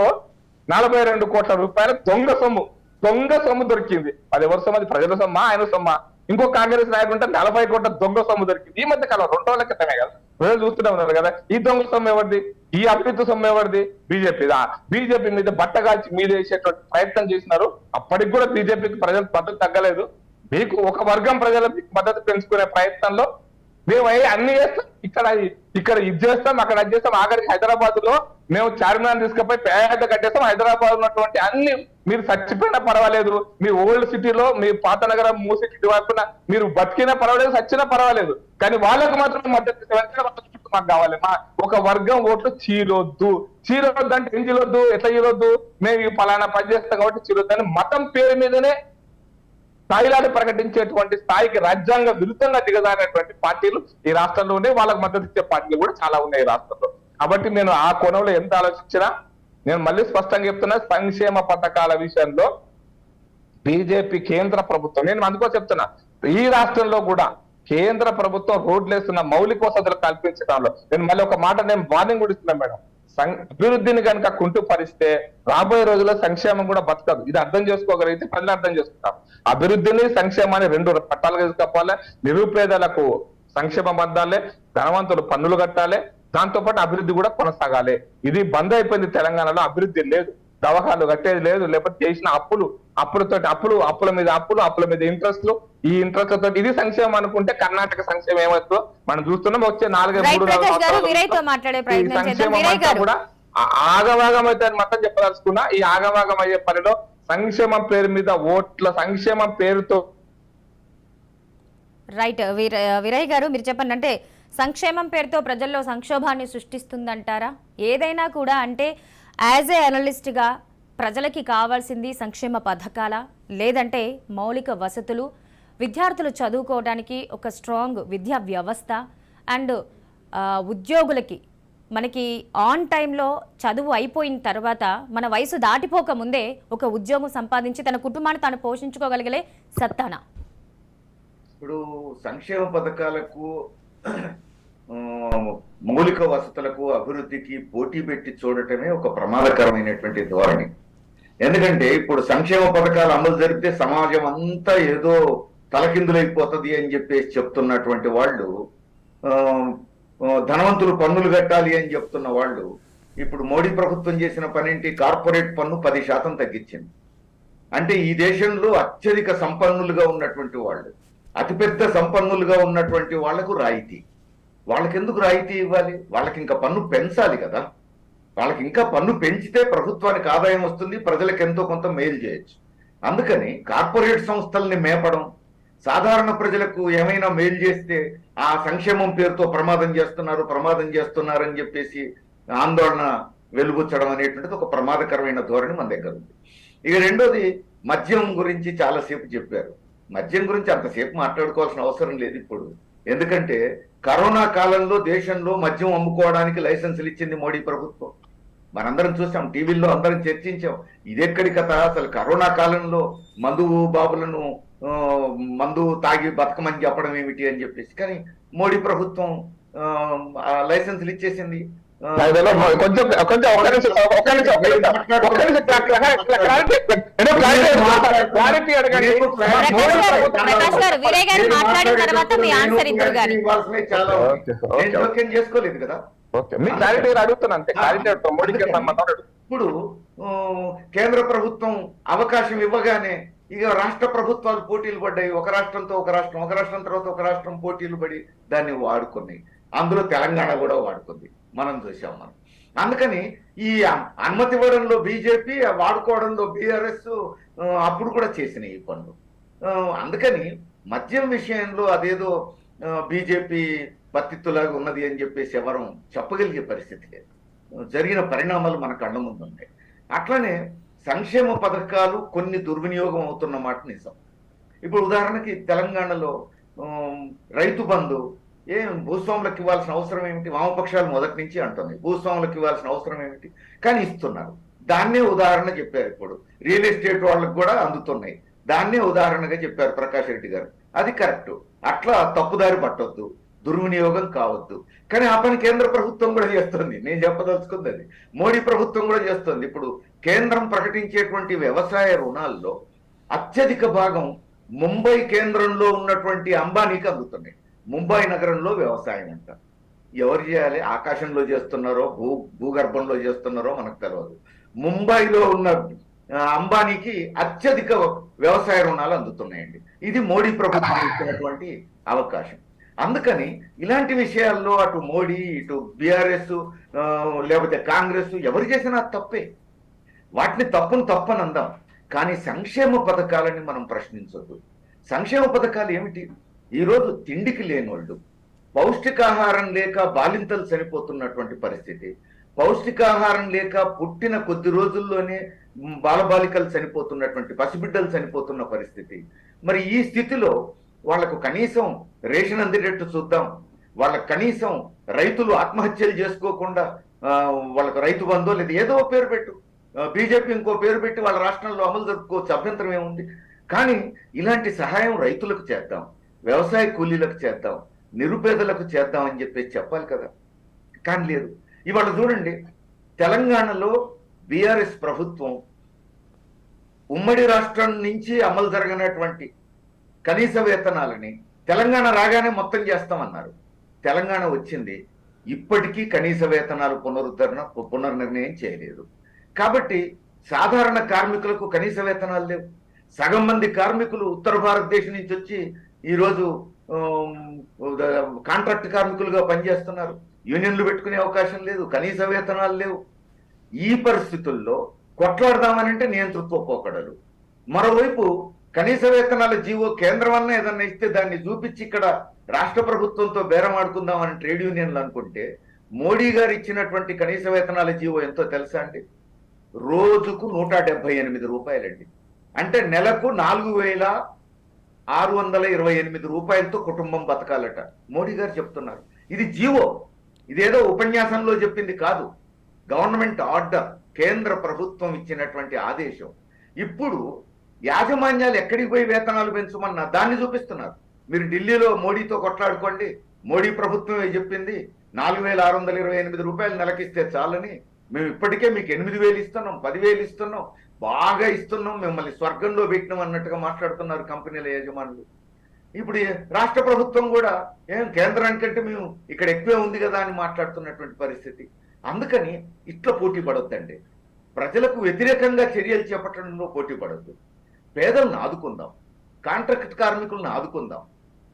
42 కోట్ల రూపాయల దొంగ సొమ్ము దొరికింది. అది ఎవరి సొమ్ము? అది ప్రజల సొమ్మా, ఆయన సొమ్మా? ఇంకో కాంగ్రెస్ నాయకుడు ఉంటే 40 కోట్ల దొంగ సొమ్ము దొరికింది. ఈ మధ్య కాలం 2 రోజుల క్రితమే కదా, ప్రజలు చూస్తూనే ఉన్నారు కదా. ఈ దొంగ సొమ్ము ఎవరిది? ఈ అవినీతి సొమ్ము ఎవరిది? బీజేపీదా? బీజేపీ మీద బట్టగాల్చి మీద వేసేటువంటి ప్రయత్నం చేసినారు. అప్పటికి కూడా బీజేపీకి ప్రజల మద్దతు తగ్గలేదు. మీకు ఒక వర్గం ప్రజల మద్దతు పెంచుకునే ప్రయత్నంలో మేము అన్ని చేస్తాం, ఇక్కడ ఇది చేస్తాం, అక్కడ అది చేస్తాం. ఆఖరికి హైదరాబాద్ లో మేము చార్మినార్ తీసుకుపోయి పేద కట్టేస్తాం. హైదరాబాద్ ఉన్నటువంటి అన్ని మీరు చచ్చిపోయినా పర్వాలేదు, మీ ఓల్డ్ సిటీలో మీ పాత నగరం మూసి వైపున మీరు బతికినా పర్వాలేదు, చచ్చినా పర్వాలేదు, కానీ వాళ్ళకు మాత్రం మద్దతు మాకు కావాలి. మా ఒక వర్గం ఓట్లు చీరొద్దు అంటే ఏం చీరొద్దు? ఎట్లా చీరొద్దు? మేము ఈ ఫలానా పని చేస్తాం కాబట్టి చీరొద్దు అని మతం పేరు మీదనే స్థాయిలాలు ప్రకటించేటువంటి స్థాయికి రాజ్యాంగ విరుద్ధంగా దిగజారినటువంటి పార్టీలు ఈ రాష్ట్రంలోనే, వాళ్ళకు మద్దతు ఇచ్చే పార్టీలు కూడా చాలా ఉన్నాయి ఈ రాష్ట్రంలో. కాబట్టి నేను ఆ కోణంలో ఎంత ఆలోచించినా నేను మళ్ళీ స్పష్టంగా చెప్తున్నా, సంక్షేమ పథకాల విషయంలో బీజేపీ కేంద్ర ప్రభుత్వం, నేను అందుకో చెప్తున్నా, ఈ రాష్ట్రంలో కూడా కేంద్ర ప్రభుత్వం రోడ్లు వేస్తున్న మౌలిక వసతులు కల్పించడంలో నేను మళ్ళీ ఒక మాట నేను వార్నింగ్ కూడా ఇస్తున్నాను మేడం. అభివృద్ధిని కనుక కుంటుపరిస్తే రాబోయే రోజుల్లో సంక్షేమం కూడా బతకదు. ఇది అర్థం చేసుకోగలిగితే ప్రజలు అర్థం చేసుకుంటాం. అభివృద్ధిని సంక్షేమాన్ని 2 పట్టాలుగా తీసుకోవాలి. నిరుపేదలకు సంక్షేమం అందాలి, ధనవంతులు పన్నులు కట్టాలి, దాంతో పాటు అభివృద్ధి కూడా కొనసాగాలి. ఇది బంద్ అయిపోయింది తెలంగాణలో. అభివృద్ధి లేదు, దవాఖాలు కట్టేది లేదు, లేకపోతే చేసిన అప్పుల మీద ఇంట్రెస్ట్లు, ఈ ఇంట్రెస్ట్ తోటి ఇది సంక్షేమం అనుకుంటే కర్ణాటక సంక్షేమం ఏమవుతుందో మనం చూస్తున్నాం. వచ్చే 4-3 సంక్షేమం కూడా ఆగవాగం అయితే అని మాత్రం చెప్పదలుచుకున్నా. ఈ ఆగవాగం అయ్యే పనిలో సంక్షేమం పేరు మీద ఓట్ల సంక్షేమం పేరుతో. రైట్ వీరయ్య గారు, మీరు చెప్పండి. అంటే సంక్షేమం పేరుతో ప్రజల్లో సంక్షోభాన్ని సృష్టిస్తుందంటారా? ఏదైనా కూడా అంటే యాజ్ ఏ అనలిస్ట్గా ప్రజలకి కావాల్సింది సంక్షేమ పథకాల, లేదంటే మౌలిక వసతులు, విద్యార్థులు చదువుకోవడానికి ఒక స్ట్రాంగ్ విద్యా వ్యవస్థ, అండ్ ఉద్యోగులకి మనకి ఆన్ టైంలో చదువు అయిపోయిన తర్వాత మన వయసు దాటిపోక ముందే ఒక ఉద్యోగం సంపాదించి తన కుటుంబాన్ని తాను పోషించుకోగలిగే సత్తానా? ఇప్పుడు సంక్షేమ పథకాలకు మౌలిక వసతులకు అభివృద్ధికి పోటీ పెట్టి చూడటమే ఒక ప్రమాదకరమైనటువంటి ధోరణి. ఎందుకంటే ఇప్పుడు సంక్షేమ పథకాలు అమలు జరిపితే సమాజం అంతా ఏదో తలకిందులైపోతుంది అని చెప్పేసి చెప్తున్నటువంటి వాళ్ళు, ధనవంతులు పన్నులు కట్టాలి అని చెప్తున్న వాళ్ళు, ఇప్పుడు మోడీ ప్రభుత్వం చేసిన పనేంటి? కార్పొరేట్ పన్ను 10% తగ్గించింది. అంటే ఈ దేశంలో అత్యధిక సంపన్నులుగా ఉన్నటువంటి వాళ్ళు, అతిపెద్ద సంపన్నులుగా ఉన్నటువంటి వాళ్లకు రాయితీ. వాళ్ళకి ఎందుకు రాయితీ ఇవ్వాలి? వాళ్ళకి ఇంకా పన్ను పెంచాలి కదా. వాళ్ళకి ఇంకా పన్ను పెంచితే ప్రభుత్వానికి ఆదాయం వస్తుంది, ప్రజలకు ఎంతో కొంత మేలు చేయొచ్చు. అందుకని కార్పొరేట్ సంస్థల్ని మేపడం, సాధారణ ప్రజలకు ఏమైనా మేలు చేస్తే ఆ సంక్షేమం పేరుతో ప్రమాదం చేస్తున్నారు అని చెప్పేసి ఆందోళన వెలుగుచ్చడం అనేటువంటిది ఒక ప్రమాదకరమైన ధోరణి మన దగ్గర ఉంది. ఇక రెండోది, మద్యం గురించి చాలాసేపు చెప్పారు. మద్యం గురించి అంతసేపు మాట్లాడుకోవాల్సిన అవసరం లేదు ఇప్పుడు. ఎందుకంటే కరోనా కాలంలో దేశంలో మద్యం అమ్ముకోవడానికి లైసెన్సులు ఇచ్చింది మోడీ ప్రభుత్వం. మనందరం చూసాం, టీవీల్లో అందరం చర్చించాం. ఇదెక్కడి కథ? అసలు కరోనా కాలంలో మందు బాబులను మందు తాగి బతకమని చెప్పడం ఏమిటి అని చెప్పేసి. కానీ మోడీ ప్రభుత్వం లైసెన్సులు ఇచ్చేసింది. జోక్యం చేసుకోలేదు కదా. ఇప్పుడు కేంద్ర ప్రభుత్వం అవకాశం ఇవ్వగానే ఇక రాష్ట్ర ప్రభుత్వాలు పోటీలు పడ్డాయి. ఒక రాష్ట్రంతో ఒక రాష్ట్రం, ఒక రాష్ట్రం తర్వాత ఒక రాష్ట్రం పోటీలు పడి దాన్ని వాడుకున్నాయి. అందులో తెలంగాణ కూడా వాడుకుంది, మనం చూసాం మనం. అందుకని ఈ అనుమతి ఇవ్వడంలో బీజేపీ, వాడుకోవడంలో బీఆర్ఎస్ అప్పుడు కూడా చేసినాయి ఈ పనులు. అందుకని మద్యం విషయంలో అదేదో బీజేపీ పత్తిత్తులాగా ఉన్నది అని చెప్పేసి ఎవరు చెప్పగలిగే పరిస్థితి లేదు. జరిగిన పరిణామాలు మన కళ్ళ ముందు ఉంటాయి. అట్లనే సంక్షేమ పథకాలు కొన్ని దుర్వినియోగం అవుతున్న మాట నిజం. ఇప్పుడు ఉదాహరణకి తెలంగాణలో రైతు బంధు భూస్వాములకు ఇవ్వాల్సిన అవసరం ఏమిటి? వామపక్షాలు మొదటి నుంచి అంటుంది భూస్వాములకు ఇవ్వాల్సిన అవసరం ఏమిటి, కానీ ఇస్తున్నారు. దాన్నే ఉదాహరణ చెప్పారు. ఇప్పుడు రియల్ ఎస్టేట్ వాళ్ళకు కూడా అందుతున్నాయి. దాన్నే ఉదాహరణగా చెప్పారు ప్రకాష్ రెడ్డి గారు. అది కరెక్ట్. అట్లా తప్పుదారి పట్టొద్దు, దుర్వినియోగం కావద్దు. కానీ ఆ పని కేంద్ర ప్రభుత్వం కూడా చేస్తుంది. నేను చెప్పదలుచుకుంది అది. మోడీ ప్రభుత్వం కూడా చేస్తుంది. ఇప్పుడు కేంద్రం ప్రకటించేటువంటి వ్యవసాయ రుణాల్లో అత్యధిక భాగం ముంబై కేంద్రంలో ఉన్నటువంటి అంబానీకి అందుతున్నాయి. ముంబై నగరంలో వ్యవసాయం అంట. ఎవరు చేయాలి? ఆకాశంలో చేస్తున్నారో భూగర్భంలో చేస్తున్నారో మనకు తెలియదు. ముంబైలో ఉన్న అంబానీకి అత్యధిక వ్యవసాయ రుణాలు అందుతున్నాయండి. ఇది మోడీ ప్రభుత్వం ఇచ్చినటువంటి అవకాశం. అందుకని ఇలాంటి విషయాల్లో అటు మోడీ, ఇటు బీఆర్ఎస్, లేకపోతే కాంగ్రెస్ ఎవరు చేసినా తప్పే. వాటిని తప్పని అందాం. కానీ సంక్షేమ పథకాలని మనం ప్రశ్నించొద్దు. సంక్షేమ పథకాలు ఏమిటి? ఈరోజు తిండికి లేనోళ్ళు, పౌష్టికాహారం లేక బాలింతలు చనిపోతున్నటువంటి పరిస్థితి, పౌష్టికాహారం లేక పుట్టిన కొద్ది రోజుల్లోనే బాలబాలికలు చనిపోతున్నటువంటి, పసిబిడ్డలు చనిపోతున్న పరిస్థితి. మరి ఈ స్థితిలో వాళ్లకు కనీసం రేషన్ అందేటట్టు చూద్దాం. వాళ్ళకు కనీసం రైతులు ఆత్మహత్యలు చేసుకోకుండా వాళ్ళకు రైతు బంధు లేదా ఏదో పేరు పెట్టు, బీజేపీ ఇంకో పేరు పెట్టి వాళ్ళ రాష్ట్రంలో అమలు జరుపుకోవచ్చు, అభ్యంతరం ఏముంది. కానీ ఇలాంటి సహాయం రైతులకు చేద్దాం, వ్యవసాయ కూలీలకు చేద్దాం, నిరుపేదలకు చేద్దాం అని చెప్పేసి చెప్పాలి కదా. కానీ లేదు. ఇవాళ చూడండి, తెలంగాణలో బీఆర్ఎస్ ప్రభుత్వం ఉమ్మడి రాష్ట్రం నుంచి అమలు జరగనటువంటి కనీస వేతనాలని తెలంగాణ రాగానే మొత్తం చేస్తామన్నారు. తెలంగాణ వచ్చింది, ఇప్పటికీ కనీస వేతనాలు పునర్నిర్ణయం చేయలేదు. కాబట్టి సాధారణ కార్మికులకు కనీస వేతనాలు లేవు. సగం మంది కార్మికులు ఉత్తర భారతదేశం నుంచి వచ్చి ఈరోజు కాంట్రాక్ట్ కార్మికులుగా పనిచేస్తున్నారు. యూనియన్లు పెట్టుకునే అవకాశం లేదు, కనీస వేతనాలు లేవు. ఈ పరిస్థితుల్లో కొట్లాడదామనంటే నియంతృత్వ పోకడలు. మరోవైపు కనీస వేతనాల జీవో కేంద్రం అన్న ఏదన్నా ఇస్తే దాన్ని చూపించి ఇక్కడ రాష్ట్ర ప్రభుత్వంతో బేరమాడుకుందామని ట్రేడ్ యూనియన్లు అనుకుంటే, మోడీ గారు ఇచ్చినటువంటి కనీస వేతనాల జీవో ఎంతో తెలుసా అండి? రోజుకు 178 రూపాయలండి. అంటే నెలకు 4628 రూపాయలతో కుటుంబం బతకాలట మోడీ గారు చెప్తున్నారు. ఇది జీవో. ఇదేదో ఉపన్యాసంలో చెప్పింది కాదు, గవర్నమెంట్ ఆర్డర్, కేంద్ర ప్రభుత్వం ఇచ్చినటువంటి ఆదేశం. ఇప్పుడు యాజమాన్యాలు ఎక్కడికి పోయి వేతనాలు పెంచమన్నా దాన్ని చూపిస్తున్నారు. మీరు ఢిల్లీలో మోడీతో కొట్లాడుకోండి, మోడీ ప్రభుత్వమే చెప్పింది 4,628 రూపాయలు నెలకిస్తే చాలని, మేము ఇప్పటికే మీకు 8,000 ఇస్తున్నాం, 10,000 ఇస్తున్నాం, బాగా ఇస్తున్నాం, మిమ్మల్ని స్వర్గంలో పెట్టినాం అన్నట్టుగా మాట్లాడుతున్నారు కంపెనీల యజమానులు. ఇప్పుడు రాష్ట్ర ప్రభుత్వం కూడా కేంద్రానికంటే మేము ఇక్కడ ఎక్కువే ఉంది కదా అని మాట్లాడుతున్నటువంటి పరిస్థితి. అందుకని ఇట్లా పోటీ పడొద్దండి. ప్రజలకు వ్యతిరేకంగా చర్యలు చేపట్టడంలో పోటీ పడొద్దు. పేదలను ఆదుకుందాం, కాంట్రాక్ట్ కార్మికులను ఆదుకుందాం,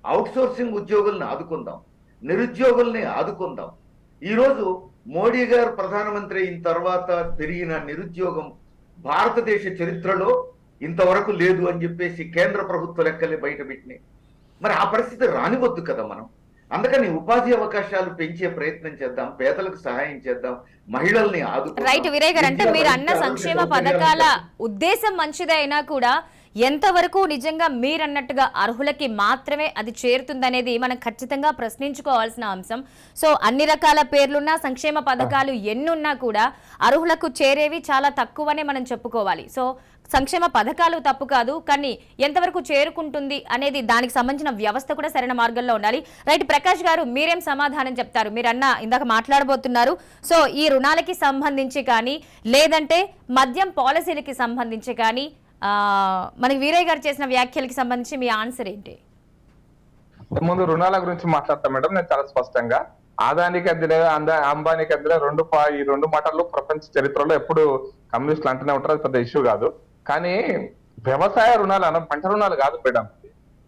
అవుట్సోర్సింగ్ ఉద్యోగుల్ని ఆదుకుందాం, నిరుద్యోగుల్ని ఆదుకుందాం. ఈరోజు మోడీ గారు ప్రధానమంత్రి అయిన తర్వాత పెరిగిన నిరుద్యోగం భారతదేశ చరిత్రలో ఇంతవరకు లేదు అని చెప్పేసి కేంద్ర ప్రభుత్వ లెక్కలే బయటపెట్టినాయి. మరి ఆ పరిస్థితి రానివద్దు కదా మనం. అందుకని ఉపాధి అవకాశాలు పెంచే ప్రయత్నం చేద్దాం, పేదలకు సహాయం చేద్దాం, మహిళల్ని ఆదుకుందాం. రైట్ వీరయ్య గారు, అంటే మీరు అన్న సంక్షేమ పథకాల ఉద్దేశం మంచిదే అయినా కూడా ఎంతవరకు నిజంగా మీరన్నట్టుగా అర్హులకి మాత్రమే అది చేరుతుందనేది మనం ఖచ్చితంగా ప్రశ్నించుకోవాల్సిన అంశం. సో అన్ని రకాల పేర్లున్నా, సంక్షేమ పథకాలు ఎన్నున్నా కూడా అర్హులకు చేరేవి చాలా తక్కువనే మనం చెప్పుకోవాలి. సో సంక్షేమ పథకాలు తప్పు కాదు, కానీ ఎంతవరకు చేరుకుంటుంది అనేది దానికి సంబంధించిన వ్యవస్థ కూడా సరైన మార్గంలో ఉండాలి. రైట్ ప్రకాష్ గారు, మీరేం సమాధానం చెప్తారు? మీరన్న ఇందాక మాట్లాడబోతున్నారు. సో ఈ రుణాలకి సంబంధించి కానీ, లేదంటే మద్యం పాలసీలకి సంబంధించి కానీ, మనకి వీరయ్య గారు చేసిన వ్యాఖ్యలకి సంబంధించి మీ ఆన్సర్ ఏంటి? ముందు రుణాల గురించి మాట్లాడతాం మేడం. నేను చాలా స్పష్టంగా ఆదానికి అద్దెలే, అంబానీకి అద్దెలే ఈ రెండు మాటలు ప్రపంచ చరిత్రలో ఎప్పుడు కమ్యూనిస్టులు అంటూనే ఉంటారు, పెద్ద ఇష్యూ కాదు. కానీ వ్యవసాయ రుణాలు పంట రుణాలు కాదు మేడం.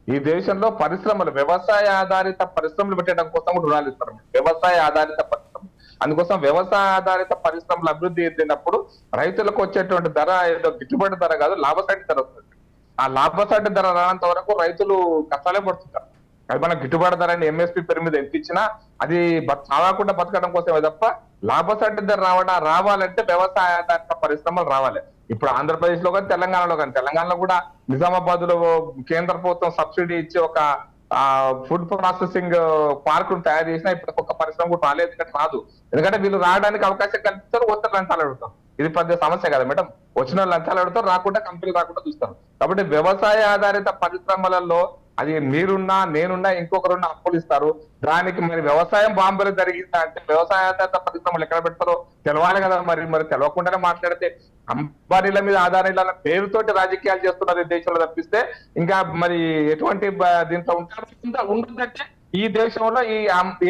ఈ దేశంలో పరిశ్రమలు, వ్యవసాయ ఆధారిత పరిశ్రమలు పెట్టడం కోసం కూడా రుణాలు ఇస్తారు. వ్యవసాయ ఆధారిత పరిశ్రమలు, అందుకోసం వ్యవసాయ ఆధారిత పరిశ్రమలు అభివృద్ధి చెందినప్పుడు రైతులకు వచ్చేటువంటి ధర ఏదో గిట్టుబాటు ధర కాదు, లాభసాటి ధర వస్తుంది. ఆ లాభసాటి ధర రానంత వరకు రైతులు కష్టాలే పడుతుంటారు. అది మనం గిట్టుబాటు ధర అని ఎంఎస్పీ పేరు మీద ఎంత ఇచ్చినా అది చావకుండా బతకడం కోసమే తప్ప లాభసాటి ధర రావాలంటే వ్యవసాయ ఆధారిత పరిశ్రమలు రావాలి. ఇప్పుడు ఆంధ్రప్రదేశ్ లో కానీ తెలంగాణలో కానీ, తెలంగాణలో కూడా నిజామాబాద్ లో కేంద్ర ప్రభుత్వం సబ్సిడీ ఇచ్చి ఒక ఫుడ్ ప్రాసెసింగ్ పార్క్ తయారు చేసినా ఇప్పుడు ఒక్క పరిశ్రమ కూడా రాలేదు. రాదు, ఎందుకంటే వీళ్ళు రావడానికి అవకాశం కల్పిస్తారు, వస్తే లంచాలు అడుగుతారు. ఇది పెద్ద సమస్య కదా మేడం. వచ్చిన లంచాలు అడుగుతారు, రాకుండా కంపెనీలు రాకుండా చూస్తారు. కాబట్టి వ్యవసాయ ఆధారిత పరిశ్రమలలో అది మీరున్నా నేనున్నా ఇంకొకరున్నా అప్పులు ఇస్తారు. దానికి మరి వ్యవసాయం బాంబేలో జరిగిందా అంటే వ్యవసాయ ఆధారిత పరిశ్రమలు ఎక్కడ పెడతారో తెలవాలి కదా. మరి తెలవకుండానే మాట్లాడితే అంబానీల మీద ఆధారాల పేరుతోటి రాజకీయాలు చేస్తున్నారు ఈ దేశంలో తప్పిస్తే ఇంకా మరి ఎటువంటి దీంట్లో ఉంటుందంటే ఈ దేశంలో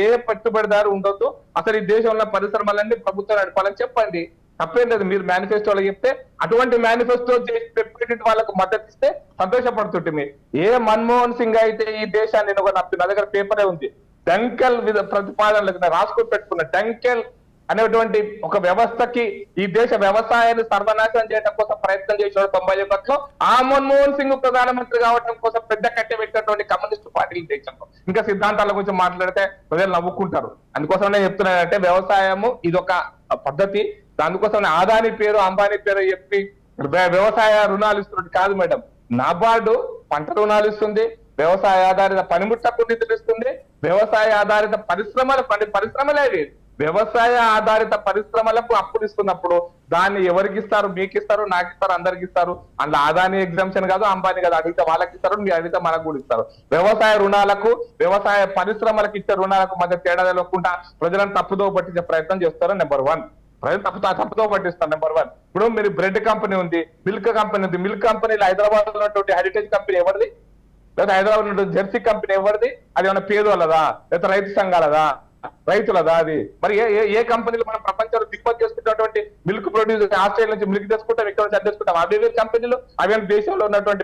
ఏ పెట్టుబడిదారు ఉండొద్దు. అసలు ఈ దేశంలో పరిశ్రమలన్నీ ప్రభుత్వం నడపాలని చెప్పండి, తప్పేం లేదు. మీరు మేనిఫెస్టోలో చెప్తే అటువంటి మేనిఫెస్టో చేసి వాళ్ళకు మద్దతు ఇస్తే సంతోషపడుతుంటే మీ ఏ మన్మోహన్ సింగ్ అయితే ఈ దేశాన్ని నా దగ్గర పేపరే ఉంది, డంకెల్ ప్రతిపాదనలకు రాసుకొని పెట్టుకున్న డంకెల్ అనేటువంటి ఒక వ్యవస్థకి ఈ దేశ వ్యవసాయాన్ని సర్వనాశనం చేయడం కోసం ప్రయత్నం చేసాడు 91లో. ఆ మన్మోహన్ సింగ్ ప్రధానమంత్రి కావడం కోసం పెద్ద కట్టె పెట్టినటువంటి కమ్యూనిస్ట్ పార్టీలు దేశంలో. ఇంకా సిద్ధాంతాల గురించి మాట్లాడితే ప్రజలు నవ్వుకుంటారు. అందుకోసం నేను చెప్తున్నానంటే వ్యవసాయము ఇదొక పద్ధతి. దానికోసం ఆదాని పేరు అంబానీ పేరు చెప్పి వ్యవసాయ రుణాలు ఇస్తున్నట్టు కాదు మేడం. నాబార్డు పంట రుణాలు ఇస్తుంది, వ్యవసాయ ఆధారిత పనిముట్లకు నిధులు ఇస్తుంది, వ్యవసాయ ఆధారిత పరిశ్రమలేవి వ్యవసాయ ఆధారిత పరిశ్రమలకు అప్పులు ఇస్తున్నప్పుడు దాన్ని ఎవరికి ఇస్తారు? మీకు ఇస్తారు, నాకు ఇస్తారు, అందరికి ఇస్తారు. అందులో ఆదాని ఎగ్జామ్షన్ కాదు, అంబానీ కాదు. అడిగితే వాళ్ళకి ఇస్తారు, మీరు అడిగితే మనకు కూడా ఇస్తారు. వ్యవసాయ రుణాలకు వ్యవసాయ పరిశ్రమలకు ఇచ్చే రుణాలకు మధ్య తేడా తెలియకుండా ప్రజలను తప్పుదో పట్టించే ప్రయత్నం చేస్తారు. నెంబర్ 1, ప్రజలు తప్పుతో పట్టిస్తారు. నెంబర్ 1, ఇప్పుడు మీరు బ్రెడ్ కంపెనీ ఉంది, మిల్క్ కంపెనీ ఉంది. మిల్క్ కంపెనీలో హైదరాబాద్ లో ఉన్నటువంటి హెరిటేజ్ కంపెనీ ఎవరిది? లేదా హైదరాబాద్ ఉన్నటువంటి జెర్సీ కంపెనీ ఎవరిది? అది ఏమైనా పేరు వాళ్ళదా లేదా రైతు సంఘాలదా రైతులదా? అది మరి ఏ కంపెనీలు మనం ప్రపంచంలో దిగుమతి చేసుకున్నటువంటి మిల్క్ ప్రొడ్యూస్ ఆస్ట్రేలియా నుంచి మిల్క్ తెచ్చుకుంటాం, ఇక్కడ నుంచి తెచ్చుకుంటాం. అవి కంపెనీలు అవి దేశంలో ఉన్నటువంటి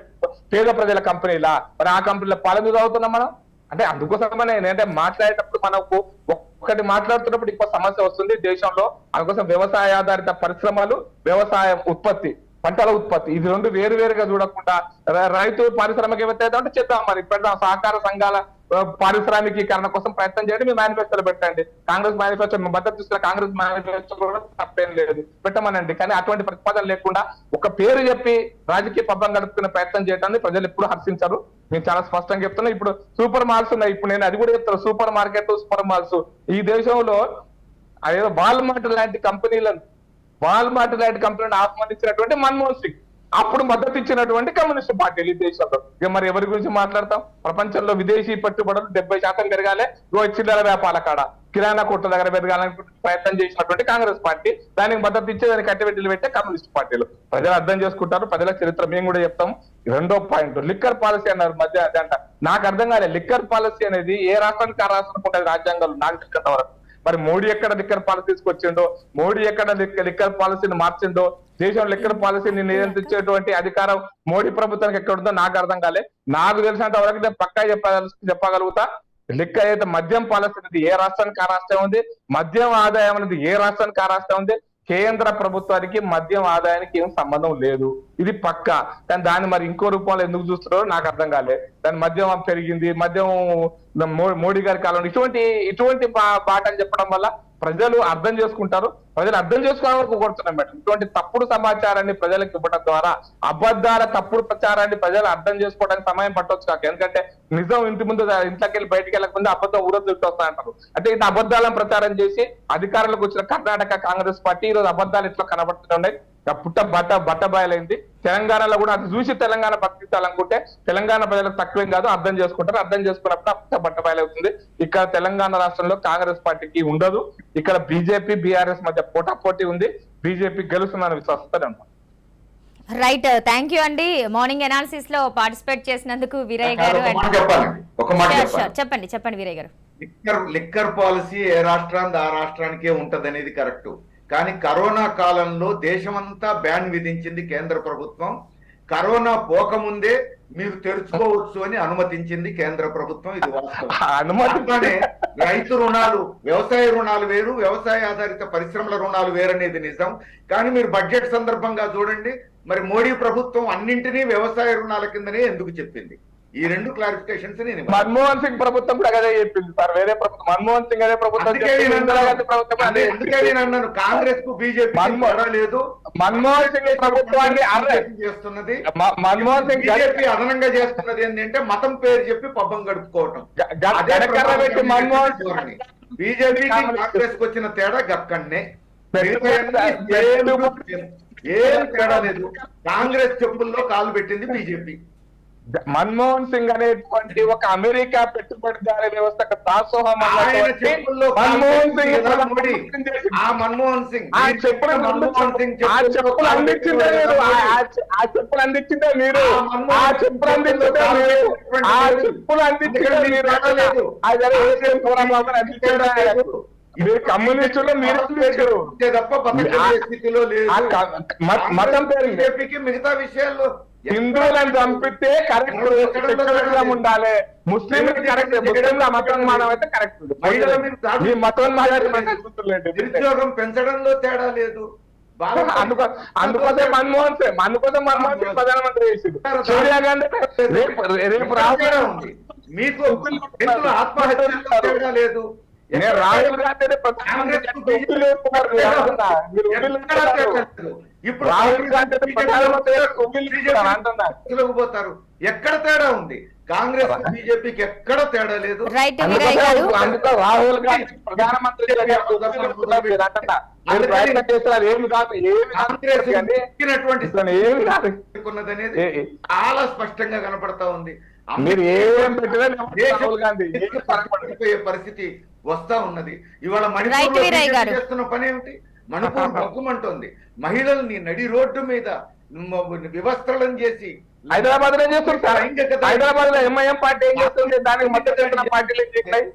పేద ప్రజల కంపెనీలా? మరి ఆ కంపెనీలో పాలన అవుతున్నాం మనం. అంటే అందుకోసమనే నేనంటే మాట్లాడేటప్పుడు మనకు ఒకటి మాట్లాడుతున్నప్పుడు ఇంకో సమస్య వస్తుంది దేశంలో. అందుకోసం వ్యవసాయ ఆధారిత పరిశ్రమలు, వ్యవసాయ ఉత్పత్తి, పంటల ఉత్పత్తి, ఇది రెండు వేరుగా చూడకుండా రైతు పారిశ్రామికవేత్త అంటే చేద్దాం, మరి పెడదాం. సహకార సంఘాల పారిశ్రామికీకరణ కోసం ప్రయత్నం చేయండి, మీ మేనిఫెస్టోలో పెట్టండి. కాంగ్రెస్ మేనిఫెస్టో మద్దతు ఇస్తున్న కాంగ్రెస్ మేనిఫెస్టో కూడా తప్పేం లేదు, పెట్టమనండి. కానీ అటువంటి ప్రతిపాదన లేకుండా ఒక పేరు చెప్పి రాజకీయ పబ్బం గడుపుకునే ప్రయత్నం చేయడాన్ని ప్రజలు ఎప్పుడు హర్షించరు. నేను చాలా స్పష్టంగా చెప్తున్నా. ఇప్పుడు సూపర్ మాల్స్ ఉన్నాయి, ఇప్పుడు నేను అది కూడా చెప్తాను. సూపర్ మార్కెట్, సూపర్ మాల్స్ ఈ దేశంలో అదేదో వాల్మార్ట్ లాంటి కంపెనీలను ఆహ్వానించినటువంటి మన్మోహన్ సింగ్ అప్పుడు మద్దతు ఇచ్చినటువంటి కమ్యూనిస్ట్ పార్టీలు ఈ దేశంలో. ఇక మరి ఎవరి గురించి మాట్లాడతాం? ప్రపంచంలో విదేశీ పెట్టుబడులు 70% పెరగాలి, చిల్లర వ్యాపారాల కాడ కిరాణా కొట్ల దగ్గర పెరగాలని ప్రయత్నం చేసినటువంటి కాంగ్రెస్ పార్టీ, దానికి మద్దతు ఇచ్చే దానికి కట్టబెట్టలు పెట్టే కమ్యూనిస్ట్ పార్టీలు. ప్రజలు అర్థం చేసుకుంటారు, ప్రజల చరిత్ర మేము కూడా చెప్తాము. రెండో పాయింట్ లిక్కర్ పాలసీ అన్నారు మధ్య అదంట. నాకు అర్థం కాలే, లిక్కర్ పాలసీ అనేది ఏ రాష్ట్రానికి ఆ రాష్ట్రానికి ఉంటుంది రాజ్యాంగంలో నాకు తెలిసినంత వరకు. మరి మోడీ ఎక్కడ లిక్కర్ పాలసీ తీసుకొచ్చిండో, మోడీ ఎక్కడ లిక్కర్ పాలసీని మార్చిండో, దేశంలో లిక్కర్ పాలసీని నియంత్రించేటువంటి అధికారం మోడీ ప్రభుత్వానికి ఎక్కడ ఉందో నాకు అర్థం కాలే. నాకు తెలిసినంత వరకు నేను పక్కా చెప్పగలుగుతా, లిక్కర్ అయితే మద్యం పాలసీ అనేది ఏ రాష్ట్రానికి ఆ రాష్ట్రం ఉంది, మద్యం ఆదాయం అనేది ఏ రాష్ట్రానికి ఆ రాష్ట్రం ఉంది. కేంద్ర ప్రభుత్వానికి మద్యం ఆదాయానికి ఏం సంబంధం లేదు, ఇది పక్కా. కానీ దాన్ని మరి ఇంకో రూపంలో ఎందుకు చూస్తున్నారో నాకు అర్థం కాలే. దాని మద్యం పెరిగింది, మద్యం మోడీ గారి కాలంలో ఇటువంటి పాట అని చెప్పడం వల్ల ప్రజలు అర్థం చేసుకుంటారు. ప్రజలు అర్థం చేసుకోవడానికి కోరుతున్నాం మేడం. ఇటువంటి తప్పుడు సమాచారాన్ని ప్రజలకు ఇవ్వడం ద్వారా అబద్ధాల తప్పుడు ప్రచారాన్ని ప్రజలు అర్థం చేసుకోవడానికి సమయం పట్టవచ్చు కాక. ఎందుకంటే నిజం ఇంటి ముందు ఇంట్లోకి వెళ్ళి బయటికి వెళ్ళకుండా అబద్ధం ఊరొద్దు వస్తా అంటారు. అంటే ఇట్లా అబద్ధాలను ప్రచారం చేసి అధికారంలోకి వచ్చిన కర్ణాటక కాంగ్రెస్ పార్టీ ఈరోజు అబద్ధాలు ఇట్లా కనబడుతున్నాయి. బట్టబయలైంది. తెలంగాణలో కూడా అది చూసి తెలంగాణ బతికించాలనుకుంటే తెలంగాణ ప్రజలకు తక్కువేం కాదు, అర్థం చేసుకుంటారు. అర్థం చేసుకున్నప్పుడు బట్టబయలవుతుంది. ఇక్కడ తెలంగాణ రాష్ట్రంలో కాంగ్రెస్ పార్టీకి ఉండదు. ఇక్కడ బీజేపీ బీఆర్ఎస్ మధ్య పోటాపోటీ ఉంది. బీజేపీ గెలుస్తుందని విశ్వసిస్తారు అన్నమాట. రైట్, థ్యాంక్ యూ అండి. మార్నింగ్ అనాలిసిస్ లో పార్టిసిపేట్ చేసినందుకు వీరయ్య గారు. చెప్పండి వీరయ్య గారు. లిక్కర్ పాలసీ ఏ రాష్ట్రానికి ఆ రాష్ట్రానికే ఉంటది అనేది కరెక్ట్. కానీ కరోనా కాలంలో దేశమంతా బ్యాన్ విధించింది కేంద్ర ప్రభుత్వం. కరోనా పోకముందే మీరు తెరుచుకోవచ్చు అని అనుమతించింది కేంద్ర ప్రభుత్వం. ఇది వాస్తవం. రైతు రుణాలు, వ్యవసాయ రుణాలు వేరు, వ్యవసాయ ఆధారిత పరిశ్రమల రుణాలు వేరనేది నిజం. కానీ మీరు బడ్జెట్ సందర్భంగా చూడండి, మరి మోడీ ప్రభుత్వం అన్నింటినీ వ్యవసాయ రుణాల కిందనే ఎందుకు చెప్పింది? ఈ రెండు క్లారిఫికేషన్స్ నేను మన్మోహన్ సింగ్ ప్రభుత్వం కూడా అదే చెప్పింది సార్. వేరే ప్రభుత్వం మన్మోహన్ సింగ్ అదే ప్రభుత్వం. అందుకే నేను అన్నాను, కాంగ్రెస్ కు బీజేపీ లేదు. మన్మోహన్ సింగ్ ప్రభుత్వాన్ని చేస్తున్నది, మన్మోహన్ సింగ్ బీజేపీ అదనంగా చేస్తున్నది ఏంటంటే మతం పేరు చెప్పి పబ్బం గడుపుకోవటం. బీజేపీ కాంగ్రెస్ కు వచ్చిన తేడా గక్కన్నే, ఏం తేడా లేదు. కాంగ్రెస్ చెప్పుల్లో కాలు పెట్టింది బీజేపీ. మన్మోహన్ సింగ్ అనేటువంటి ఒక అమెరికా పెట్టుబడిదారీ వ్యవస్థకు దాసోహం చెప్పులు అందించిందే మీరు, ఆ చెప్పులు అందించిందే మీరు, ఆ చెప్పులు అందించిందే మీరు. మీరు కమ్యూనిస్టులు మీరు మతం పేరు మిగతా విషయాల్లో హిందువులను చంపితే కరెక్ట్ ఉండాలి, ముస్లింలు కరెక్ట్, ముస్లింల మతోన్మానం అయితే కరెక్ట్. మీ నిరుద్యోగం పెంచడంలో తేడా లేదు. అందుకోసం మన్మోహన్ సింగ్ ప్రధానమంత్రి చేసింది. సోనియా గాంధీ రేపు ఉంది. మీకు ఆత్మహత్యలో తేడా లేదు. రాహుల్ గాంధీ ఇప్పుడు పోతారు. ఎక్కడ తేడా ఉంది? కాంగ్రెస్ బీజేపీకి ఎక్కడ తేడా లేదు. అందుకో రాహుల్ గాంధీ ప్రధానమంత్రి చాలా స్పష్టంగా కనపడతా ఉంది. మీరు ఏం పెట్టినా రాహుల్ గాంధీ పరిస్థితి వస్తా ఉన్నది. ఇవాళ మణిపూర్ చేస్తున్న పని ఏమిటి? మణిపూర్ బగ్గుమంటోంది. మహిళల్ని నడి రోడ్డు మీద వివస్త్రలను చేసి హైదరాబాద్ లో చేస్తుంది. హైదరాబాద్ లో ఎంఐఎం పార్టీ ఏం చేస్తుంది? దానికి మద్దతు పార్టీలు చేస్తాయి.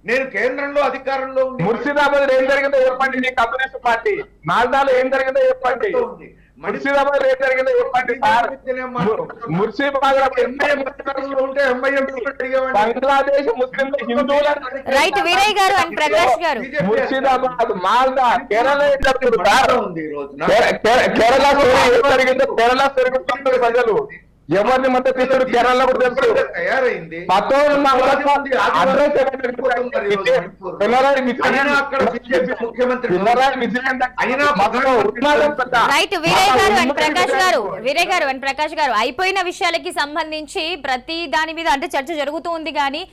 నేను కేంద్రంలో అధికారంలో ముర్షిదాబాద్ లో ఏం జరిగిందో చెప్పండి. కమ్యూనిస్ట్ పార్టీ మాల్దాలో ఏం జరిగిందో చెప్పండి. ముర్షిదాబాద్ ఏం జరిగిందో చెప్పండి సార్. ముర్షిదాబాద్ బంగ్లాదేశ్ ముస్లింలు హిందువుల ముర్షిదాబాద్ మాల్దా కేరళ కేరళ జరిగిందో కేరళ జరుగుతుంది. ప్రజలు ఎవరిని మద్దతు ఇస్తారు కేరళలో కూడా తెలుసు. తయారైంది. ప్రకాష్ గారు అయిపోయిన విషయాలకి సంబంధించి ప్రతి దాని మీద అంటే చర్చ జరుగుతూ ఉంది కానీ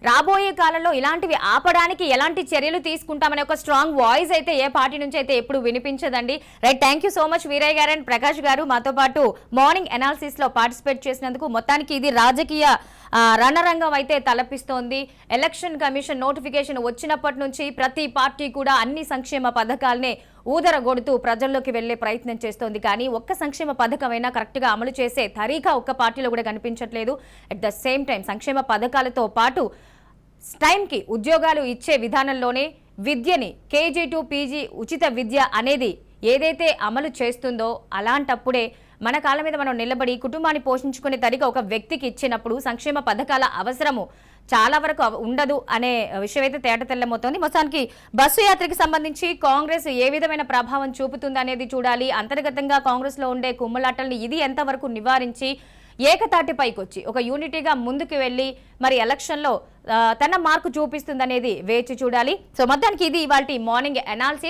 రాబోయే కాలంలో ఇలాంటివి ఆపడానికి ఎలాంటి చర్యలు తీసుకుంటామనే ఒక స్ట్రాంగ్ వాయిస్ అయితే ఏ పార్టీ నుంచి అయితే ఎప్పుడు వినిపించదండి. Right, thank you so much Veeraiah garu and Prakash గారు మాతో పాటు మార్నింగ్ అనాలిసిస్ లో పార్టిసిపేట్ చేసినందుకు. మొత్తానికి ఇది రాజకీయ రణరంగం అయితే తలపిస్తోంది. ఎలక్షన్ కమిషన్ నోటిఫికేషన్ వచ్చినప్పటి నుంచి ప్రతి పార్టీ కూడా అన్ని సంక్షేమ పథకాలనే ఊదరగొడుతూ ప్రజల్లోకి వెళ్లే ప్రయత్నం చేస్తోంది. కానీ ఒక్క సంక్షేమ పథకమైనా కరెక్ట్ గా అమలు చేసే తరీకా ఒక్క పార్టీలో కూడా కనిపించట్లేదు. అట్ ద సేమ్ టైం సంక్షేమ పథకాలతో పాటు టైంకి ఉద్యోగాలు ఇచ్చే విధానంలోనే విద్యని కేజీ టు పీజీ ఉచిత విద్య అనేది ఏదైతే అమలు చేస్తుందో అలాంటప్పుడే మన కాళ్ళ మీద మనం నిలబడి కుటుంబాన్ని పోషించుకునే తరిగా ఒక వ్యక్తికి ఇచ్చినప్పుడు సంక్షేమ పథకాల అవసరము చాలా వరకు ఉండదు అనే విషయం అయితే తేటతెల్లమవుతోంది. మొత్తానికి బస్సు యాత్రకి సంబంధించి కాంగ్రెస్ ఏ విధమైన ప్రభావం చూపుతుంది అనేది చూడాలి. అంతర్గతంగా కాంగ్రెస్ లో ఉండే కుమ్మలాటల్ని ఇది ఎంతవరకు నివారించి ఏకతాటిపైకి వచ్చి ఒక యూనిటీగా ముందుకు వెళ్ళి మరి ఎలక్షన్లో తన మార్కు చూపిస్తుంది అనేది వేచి చూడాలి. సో మొత్తానికి ఇది ఇవాల్టి మార్నింగ్ అనాలిసిస్.